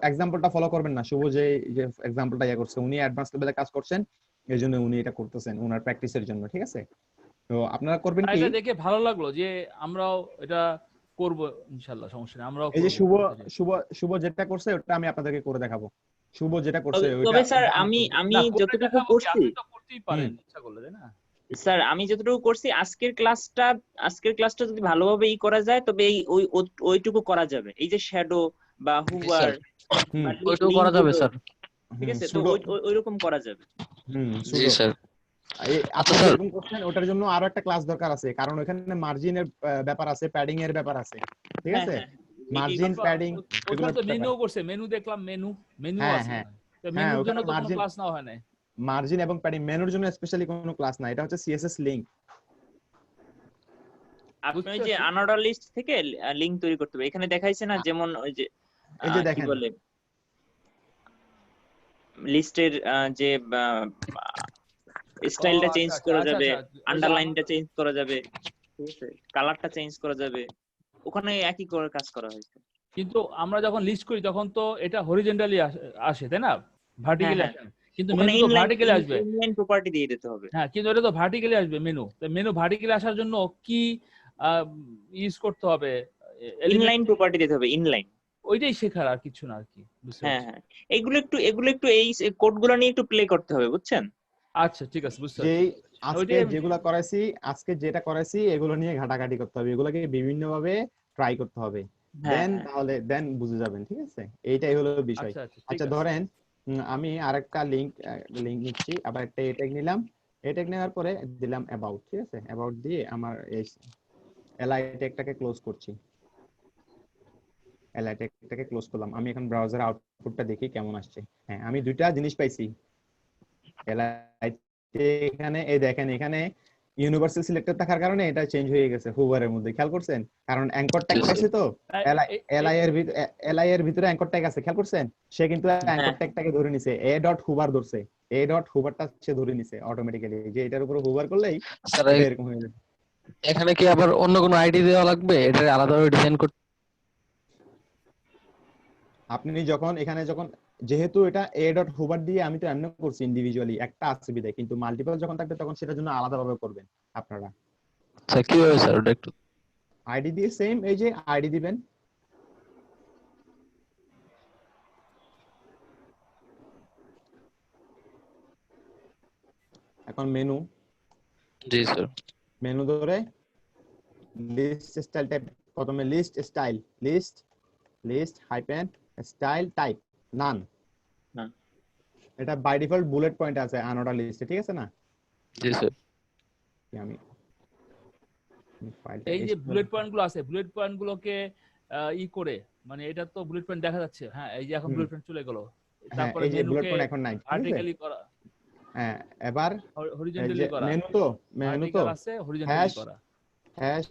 এক্সাম্পলটা ফলো করবেন না শুভ যে এক্সাম্পলটা ইয়া করছে উনি অ্যাডভান্স লেভেলে কাজ করছেন এইজন্য উনি এটা করতেছেন ওনার প্র্যাকটিসের জন্য ঠিক আছে তো আপনারা করবেন কি এটা দেখে ভালো লাগলো যে আমরাও এটা করব ইনশাআল্লাহ, সমস্যা নেই, আমরাও এই যে করব। শুভ শুভ শুভ যেটা করছে ওটা আমি আপনাদেরকে করে দেখাবো। শুভ যেটা করছে ওইটা তবে স্যার ওইটা আমি আমি না করে যতটুকু দেখাবো কি, করছি, আপনি তো করতেই পারেন ইচ্ছা করলে, তাই না? স্যার আমি যতটুকু করছি আজকের ক্লাসটা যদি ভালোভাবে করা যায় তবে এই ওইটুকু করা যাবে। এই যে শ্যাডো বা হুভার বা ওইটাও লিঙ্ক করা যাবে গুলো, স্যার। ঠিক আছে, তো সুডো ওইরকম করা যাবে। জি সুডো স্যার। আপনি আচ্ছা স্যার, যেরকম করছেন ওটার জন্য আরো একটা ক্লাস দরকার আছে, কারণ ওখানে মার্জিনের ব্যাপার আছে, প্যাডিং এর ব্যাপার আছে, ঠিক হ্যাঁ আছে? হ্যাঁ মার্জিন প্যাডিং এগুলো ওখানে তো ব্যাপার। মেনুও করছে, মেনু দেখলাম, মেনু হ্যাঁ আছে হ্যাঁ ওখানে। তো হ্যাঁ, মেনুর জন্য ওখানে তো কোনো ক্লাস নেওয়া হয় না। মার্জিন এবং প্যাডিং মেনুর জন্য স্পেশালি কোনো ক্লাস না, এটা হচ্ছে সিএসএস লিংক। আপনি বুঝতে ওই যে পারছি। আনঅর্ডার লিস্ট থেকে লিংক তৈরি করতে হবে। এখানে দেখাইছে না, যেমন ওই যে এই যে কি দেখেন বলে লিস্টের যে ও স্টাইলটা চেঞ্জ আচ্ছা আচ্ছা করা আচ্ছা যাবে, আচ্ছা, ওই যে আন্ডারলাইনটা চেঞ্জ করা যাবে, ঠিক আছে, কালারটা চেঞ্জ করা যাবে, ওখানে একই করে কাজ করা হয়েছে। কিন্তু আমরা যখন লিস্ট করি তখন তো এটা হরিজন্টালি আসে, তাই না? হ্যাঁ ভার্টিক্যালি হ্যাঁ, আসে না। কিন্তু ওখানে মেনু তো ভার্টিক্যালি আসবে। ইনলাইন প্রপার্টি দিয়ে দিতে হবে। হ্যাঁ, কিন্তু এটা তো ভার্টিক্যালি আসবে মেনু। তো মেনু ভার্টিক্যালি আসার জন্য কি ইউজ করতে হবে? এলিমেন্ট, ইনলাইন প্রপার্টি দিতে হবে, ইনলাইন। ওইটাই শেখার, আর কিছু না আর কি। বুঝতে হ্যাঁ পারছি। হ্যাঁ, এগুলো একটু এই কোডগুলো নিয়ে একটু প্লে করতে হবে, বুঝছেন? আচ্ছা ঠিক আছে, বুঝতে পারছি। যেই আজকে ওইটাই আমি, যেগুলা করাইছি, আজকে যেটা করাইছি এগুলো নিয়ে ঘাটাঘাটি করতে হবে, এগুলোকে বিভিন্ন ভাবে ট্রাই করতে হবে, হ্যাঁ হ্যাঁ তাহলে দেন বুঝে যাবেন, ঠিক আছে? এইটাই হলো বিষয়। আচ্ছা আচ্ছা ঠিক আচ্ছা আছে। ধরেন আমি আরেকটা লিংক নিচ্ছি, আবার একটা এট্যাগ নিলাম, এট্যাগ নেওয়ার পরে দিলাম অ্যাবাউট, ঠিক আছে? অ্যাবাউট দিয়ে আমার এই এলআই ট্যাগটাকে ক্লোজ করছি, এলআই ট্যাগটাকে ক্লোজ করলাম। আমি এখন ব্রাউজার আউটপুটটা দেখি কেমন আসছে। হ্যাঁ, আমি দুইটা জিনিস পাইছি এলআই। এখানে এই দেখেন, এখানে ইউনিভার্সাল সিলেক্টর থাকার কারণে এটা চেঞ্জ হয়ে গেছে হুভারের মধ্যে, খেয়াল করছেন? কারণ অ্যাঙ্কর ট্যাগ পাইছে তো, এলআই এর ভিতরে অ্যাঙ্কর ট্যাগ আছে, খেয়াল করছেন? সে কিন্তু অ্যাঙ্কর হ্যাঁ, ট্যাগটাকে ধরে নিছে, এ ডট হুভার ধরছে, এ ডট হুভারটা সে ধরে নিছে অটোমেটিক্যালি, যে এটার উপরে হুভার করলেই স্যার এটা এরকম হয়ে যাবে। এখানে কি আবার অন্য কোনো আইডি দেওয়া লাগবে এটা আলাদাভাবে ডিজাইন করতে? আপনি যখন যেহেতু এটা এ ডট হুভার দিয়ে আমি তো এমনি করছি ইন্ডিভিজুয়ালি, একটা আছে বিদায়, কিন্তু মাল্টিপল যখন থাকবে তখন সেটার জন্য আলাদাভাবে করবেন আপনারা। স্যার কিভাবে স্যার ওটা একটু? আইডি দিয়ে সেম, এই যে আইডি দিবেন, এখন মেনু, জি স্যার। মেনু ধরে লিস্ট স্টাইল টাইপ, প্রথমে list style, list hyphen style type none, এটা বাই ডিফল্ট বুলেট পয়েন্ট আছে আনঅর্ডার লিস্টে, ঠিক আছে না? জি স্যার। আমি ফাইলটা এই যে বুলেট পয়েন্ট গুলো আছে, বুলেট পয়েন্ট গুলোকে করে, মানে এটা তো বুলেট পয়েন্ট দেখা যাচ্ছে। হ্যাঁ, এই যে এখন বুলেট পয়েন্ট চলে গেল। হ্যাঁ, তারপরে এই যে বুলেট মেনুকে পয়েন্ট এখন নাই, ঠিক আছে? ভার্টিক্যালি করা, হ্যাঁ, এবার হরিজন্টালি করা, মেনু তো ভার্টিক্যাল আছে, হরিজন্টালি করা। হ্যাশ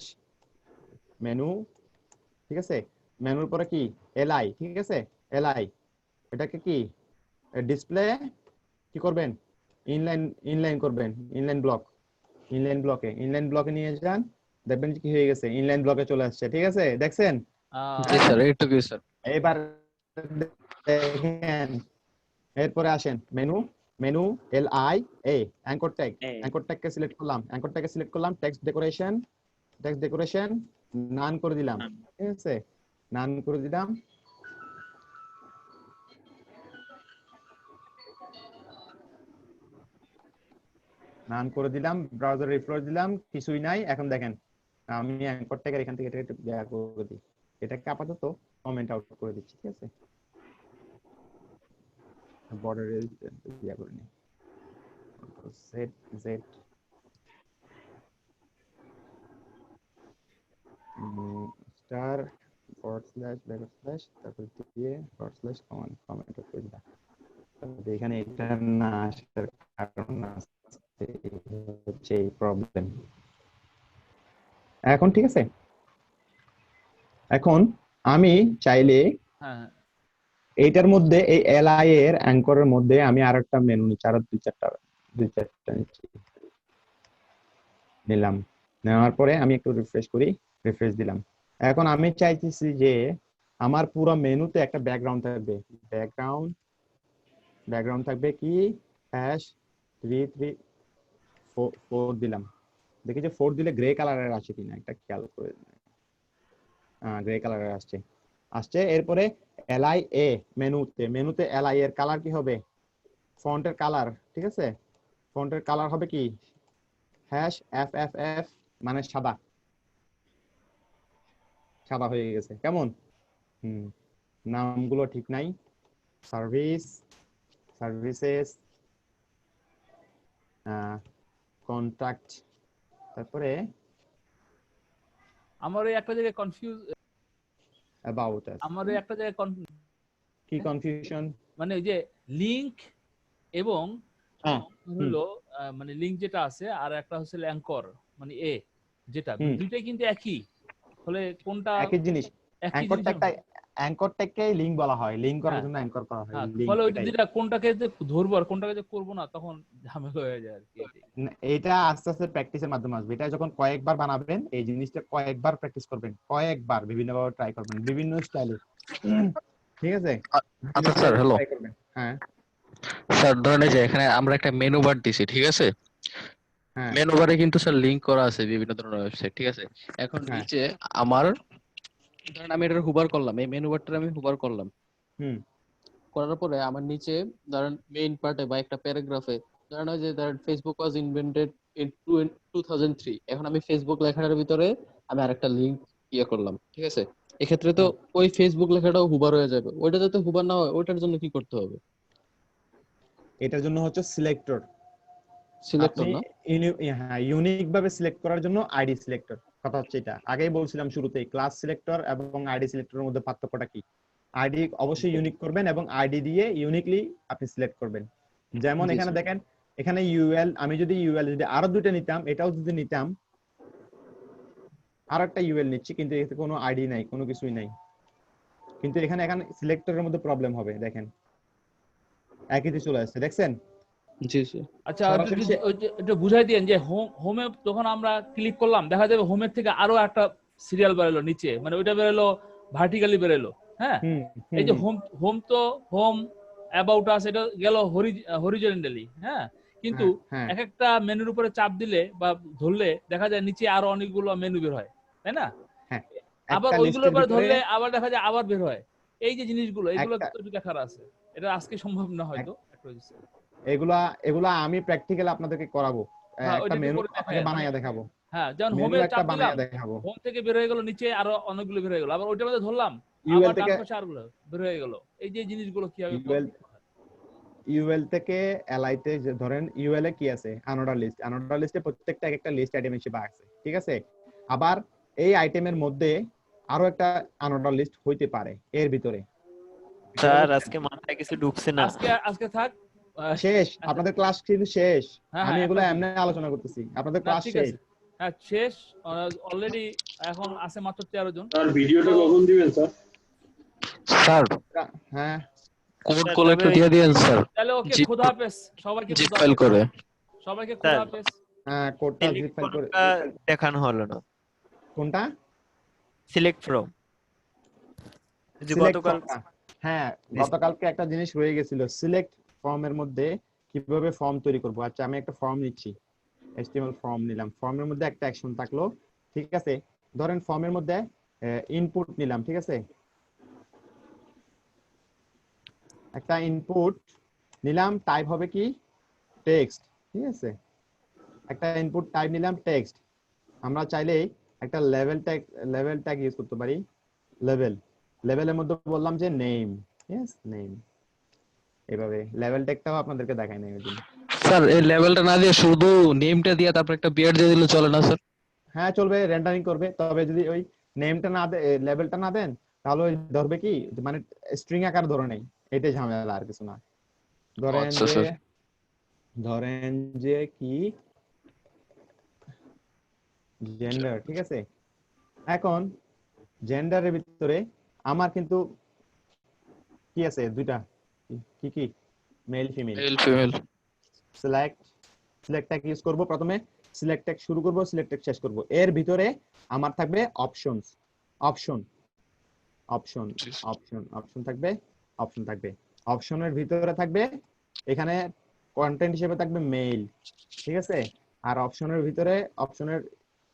মেনু, ঠিক আছে? মেনুর পরে কি এলআই, ঠিক আছে? এলআই এটাকে কি ডিসপ্লে কি করবেন? ইনলাইন করবেন, ইনলাইন ব্লকে নিয়ে যান, দেখবেন কি হয়ে গেছে, ইনলাইন ব্লকে চলে আসছে, ঠিক আছে? দেখছেন? জি স্যার, একটু কি স্যার? এবার দেখেন, এরপরে আসেন মেনু এলআই অ্যাঙ্কর ট্যাগকে সিলেক্ট করলাম, টেক্সট ডেকোরেশন নান করে দিলাম, ঠিক আছে? নান করে দিলাম, ব্রাউজার রিফ্রেশ দিলাম, কিছুই নাই। এখন দেখেন আমি অ্যাঙ্কর ট্যাগের এখান থেকে এটা একটু ইয়া করে দিই, এটাকে আপাতত কমেন্ট আউট করে দিচ্ছি, ঠিক আছে? বর্ডারে ইয়া করে নিই, সেট জেড স্টার //, তারপর দিয়ে কমেন্ট করে দিলাম। এখানে এটা না আসার কারণ হচ্ছে এই প্রবলেম। এখন ঠিক আছে? এখন আমি চাইলে এইটার মধ্যে, এই এলআই এর অ্যাঙ্করের মধ্যে আমি আরেকটা মেনু নিচ্ছি, আরো দুই চারটা নিচ্ছি, নিলাম। নেওয়ার পরে আমি একটু রিফ্রেশ দিলাম। এখন আমি চাইতেছি যে আমার পুরো মেনুতে একটা ব্যাকগ্রাউন্ড থাকবে, ব্যাকগ্রাউন্ড থাকবে কি #334 দিলাম। দেখি যে 4 দিলে গ্রে কালারের আছে কিনা, একটা খেয়াল করে। গ্রে কালারের আসছে আসছে এরপরে এলআই এ মেনুতে এলআই এর কালার কি হবে ফন্টের কালার ঠিক আছে ফন্টের কালার হবে কি #FFF মানে সাদা সাদা হয়ে গেছে কেমন নামগুলো ঠিক নাই সার্ভিসেস কন্ট্যাক্ট তারপরে আমার এই একটা জায়গায় কনফিউজ অ্যাবাউট আমার এই একটা জায়গায় কি কনফিউশন মানে ওই যে লিংক এবং হলো মানে লিংক যেটা আছে আর একটা হচ্ছে অ্যাঙ্কর মানে এ যেটা দুইটাই কিন্তু একই হলে কোনটা একই জিনিস অ্যাঙ্কর ট্যাগকে লিংক বলা হয় লিংক করার জন্য অ্যাঙ্কর করা হয় ফলে ওই যেটা কোনটাকে যে ধরবো আর কোনটাকে যে করব না তখন ঝামেলা হয়ে যায় আর কি এটা আস্তে আস্তে প্র্যাকটিসের মাধ্যমে আসবে এটা যখন কয়েকবার বানাবেন এই জিনিসটা কয়েকবার প্র্যাকটিস করবেন কয়েকবার বিভিন্ন ভাবে ট্রাই করবেন বিভিন্ন স্টাইলে ঠিক আছে আচ্ছা স্যার হ্যালো হ্যাঁ স্যার ধরেন এই যে এখানে আমরা একটা মেনু বার দিছি ঠিক আছে মেনু বারে কিন্তু স্যার লিংক করা আছে বিভিন্ন ধরনের ওয়েবসাইট ঠিক আছে এখন নিচে আমার ধরেন আমি এটা হুবার করলাম এই মেনু বারটা আমি হুবার করলাম করার পরে আমার নিচে ধরেন মেইন পার্টে বা একটা প্যারাগ্রাফে ধরেন ওই যে ধরেন ফেসবুক ওয়াজ ইনভেন্টেড ইন 2003 এখন আমি ফেসবুক লেখাটার ভিতরে আমি আরেকটা লিংক করলাম ঠিক আছে এক্ষেত্রে তো ওই ফেসবুক লেখাটাও হুবার হয়ে যাবে ওইটা যাতে হুবার না হয় ওইটার জন্য কি করতে হবে এটার জন্য হচ্ছে সিলেক্টর না হ্যাঁ ইউনিক ভাবে সিলেক্ট করার জন্য আইডি সিলেক্টর কথা হচ্ছে এটা আগেই বলছিলাম শুরুতেই ক্লাস সিলেক্টর এবং আইডি সিলেক্টরের মধ্যে পার্থক্যটা কি আইডি অবশ্যই ইউনিক করবেন এবং আইডি দিয়ে ইউনিকলি আপনি সিলেক্ট করবেন যেমন এখানে দেখেন এখানে ইউএল আমি যদি ইউএল যদি আরো দুটো নিতাম এটাও যদি নিতাম আরেকটা ইউএল নিচ্ছি কিন্তু এতে কোনো আইডি নাই কোনো কিছুই নাই কিন্তু এখানে সিলেক্টরের মধ্যে প্রবলেম হবে দেখেন একই দিয়ে চলে আসছে দেখছেন জি স্যার আচ্ছা একটু বুঝাই দিয়েন যে হোমে যখন আমরা ক্লিক করলাম দেখা যাবে হোমের থেকে আরো একটা সিরিয়াল বেরোলো নিচে মানে ওইটা বেরোলো ভার্টিক্যালি বেরোলো হ্যাঁ এই যে হোম তো হোম অ্যাবাউট আস এটা গেল হরিজন্টালি হ্যাঁ কিন্তু এক একটা মেনুর উপরে চাপ দিলে বা ধরলে দেখা যায় নিচে আরো অনেকগুলো মেনু বের হয় তাই না আবার ওইগুলোর উপরে ধরলে আবার দেখা যায় আবার বের হয় এই যে জিনিসগুলো এগুলো তো দেখার আছে এটা আজকে সম্ভব না হয়তো এগুলা আমি প্র্যাকটিক্যাল আপনাদেরকে করাবো একটা মেনু আপনাকে বানায়া দেখাবো হ্যাঁ যেমন হোমে চাপ দিলাম হোম থেকে বের হয়ে গেল নিচে আরো অনেকগুলো বের হয়ে গেল আবার ওইটার মধ্যে ধরলাম আবার ডান পাশে আরগুলো বের হয়ে গেল এই যে জিনিসগুলো কিভাবে ইউএল থেকে এলআই তে ধরেন ইউএল এ কি আছে আনঅর্ডার লিস্টে প্রত্যেকটা একটা লিস্ট আইটেম হিসেবে আছে ঠিক আছে আবার এই আইটেমের মধ্যে আরো একটা আনঅর্ডার লিস্ট হইতে পারে এর ভিতরে স্যার আজকে মাথায় কিছু ঢুকছে না আজকে থাক শেষ আপনাদের ক্লাস কিন্তু শেষ আমি এগুলো এমনি আলোচনা করতেছি আপনাদের ক্লাস শেষ হ্যাঁ শেষ অলরেডি এখন আছে মাত্র 13 জন আর ভিডিওটা কখন দিবেন স্যার স্যার হ্যাঁ কোড কল একটু দিয়ে দেন স্যার তাহলে ওকে খোদা হাফেজ সবাইকে জিপ ফাইল করে সবাইকে খোদা হাফেজ হ্যাঁ কোডটা জিপ ফাইল করে দেখানো হলো না কোনটা সিলেক্ট ফ্রম হ্যাঁ গতকালকে একটা জিনিস রয়ে গেছিল সিলেক্ট ফর্মের মধ্যে কিভাবে ফর্ম তৈরি করব আচ্ছা আমি একটা ফর্ম নিচ্ছি HTML ফর্ম নিলাম ফর্মের মধ্যে একটা অ্যাকশন থাকলো ঠিক আছে ধরেন ফর্মের মধ্যে ইনপুট নিলাম ঠিক আছে একটা ইনপুট নিলাম টাইপ হবে কি টেক্সট ঠিক আছে একটা ইনপুট টাইপ নিলাম টেক্সট আমরা চাইলে একটা লেভেল ট্যাগ ইউজ করতে পারি লেভেলের মধ্যে বললাম যে নেম यस নেম এইভাবে লেভেল ট্যাগটাও আপনাদেরকে দেখাই নাই ওইদিন স্যার এই লেভেলটা না দিয়ে শুধু নেমটা দিয়ে তারপর একটা বিয়ার দিয়ে দিলে চলে না স্যার হ্যাঁ চলবে রেন্ডারিং করবে তবে যদি ওই নেমটা না লেভেলটা না দেন তাহলে ওই ধরবে কি মানে স্ট্রিং আকার ধরে নেই এটাই ঝামেলা আর কিছু না ধরেন যে কি জেন্ডার ঠিক আছে এখন জেন্ডারের ভিতরে আমার কিন্তু কি আছে দুইটা কি male female select tag use করব প্রথমে সিলেক্ট ট্যাগ শুরু করব সিলেক্ট ট্যাগ শেষ করব এর ভিতরে আমার থাকবে অপশন থাকবে অপশনের ভিতরে থাকবে এখানে কন্টেন্ট হিসেবে থাকবে মেইল ঠিক আছে আর অপশনের ভিতরে অপশনের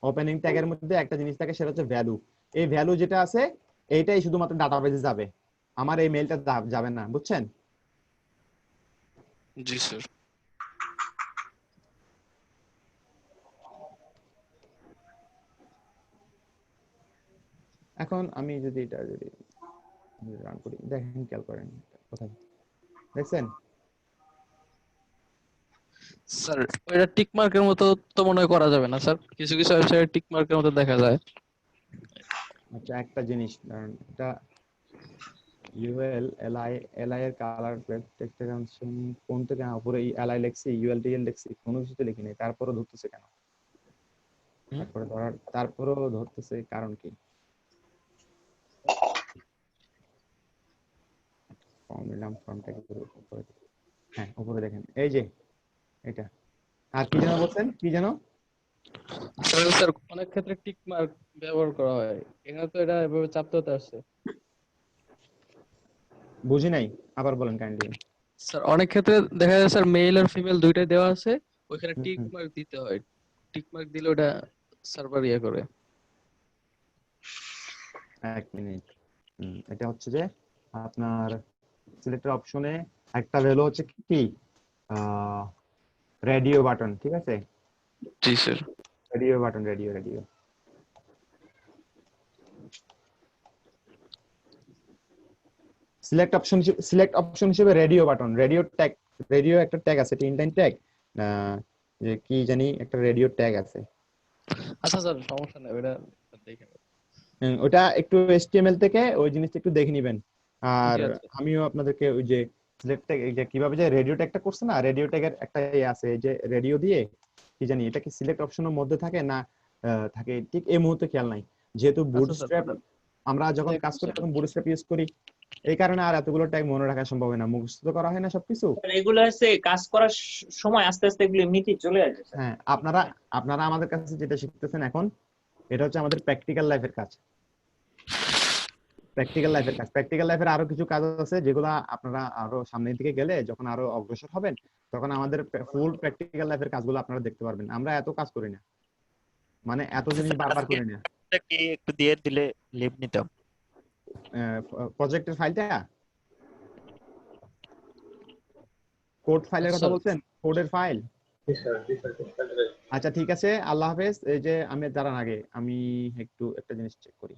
ওপেনিং ট্যাগের মধ্যে একটা জিনিস থাকে, সেটা হচ্ছে ভ্যালু। এই ভ্যালু যেটা আছে এইটাই শুধুমাত্র ডাটাবেজে যাবে, আমার এই মেইলটা যাবে না, বুঝছেন? জি স্যার। এখন আমি যদি এটা যদি রান করি, দেখেন খেয়াল করেন কোথায় দেখছেন স্যার ওইটা টিক মার্কের মতো তো মনে হয় করা যাবে না স্যার, কিছু কিছু ওয়েবসাইটে টিক মার্কের মতো দেখা যায়। আচ্ছা একটা জিনিস কারণ এটা ইউএল এলআই এর কালার টেক্সট ট্রান্সফর্ম কোন থেকে উপরে এলআই লিখছি ইউএলটিএল লিখছি কোনো কিছুতে লিখি নাই, তারপরও ধরতেছে কেন? তারপরও ধরতেছে কারণ কি? ফর্মটাকে উপরে, হ্যাঁ উপরে দেখেন এই যে এটা। আর কি যেন বলছেন, কি যেন? স্যার অনেক ক্ষেত্রে টিক মার্ক ব্যবহার করা হয়, এখানে তো এটা এভাবে চাপতে হতে আসছে। বুঝি নাই, আবার বলেন কাইন্ডলি। স্যার অনেক ক্ষেত্রে দেখা যায় স্যার মেল আর ফিমেল দুইটাই দেওয়া আছে, ওইখানে টিক মার্ক দিতে হয়, টিক মার্ক দিলে ওটা সার্ভার ইয়ে করে। এক মিনিট, এটা হচ্ছে যে আপনার সিলেক্টর অপশনে একটা ভ্যালু হচ্ছে কি রেডিও বাটন, ঠিক আছে? জি sir. Radio button, radio select option হিসেবে radio button, radio tag, radio একটা ট্যাগ আছে, ইনলাইন ট্যাগ যে কি জানি একটা রেডিও ট্যাগ আছে। আচ্ছা স্যার সমস্যা নেই, ওটা দেখে নেব। ওটা একটু HTML থেকে ওই জিনিসটা একটু দেখে নেবেন। আর আমিও আপনাদেরকে ওই যে সিলেক্ট ট্যাগ যে কিভাবে যে রেডিও ট্যাগটা করছে না, রেডিও ট্যাগের একটা আছে যে রেডিও দিয়ে কি জানি এটা কি সিলেক্ট অপশনের মধ্যে থাকে না থাকে ঠিক এই মুহূর্তে খেয়াল নাই, যেহেতু বুটস্ট্র্যাপ আমরা যখন কাজ করি তখন বুটস্ট্র্যাপ ইউজ করি, এই কারণে আর এতগুলো ট্যাগ মনে রাখা সম্ভব হয় না, মুখস্থ করা হয় না সবকিছু। এগুলো হচ্ছে কাজ করার সময় আস্তে আস্তে এগুলো এমনিতেই চলে আসে। হ্যাঁ আপনারা আমাদের কাছে যেটা শিখতেছেন এখন, এটা হচ্ছে আমাদের প্র্যাকটিক্যাল লাইফের কাজ। প্র্যাকটিক্যাল লাইফের আরো কিছু কাজ আছে যেগুলো আপনারা আরো সামনের দিকে গেলে যখন আরো অগ্রসর হবেন তখন আমাদের ফুল প্র্যাকটিক্যাল লাইফের কাজগুলো আপনারা দেখতে পারবেন। আমরা এত কাজ করি না, মানে এত জিনিস বারবার করি না। একটু দিয়ে দিলে লিভ নিতাম। প্রজেক্টের ফাইলটা, কোড ফাইলের কথা বলছেন, কোডের ফাইল? আচ্ছা ঠিক আছে, আল্লাহ হাফেজ। এই যে আমি দাঁড়ান আগে আমি একটু একটা জিনিস চেক করি।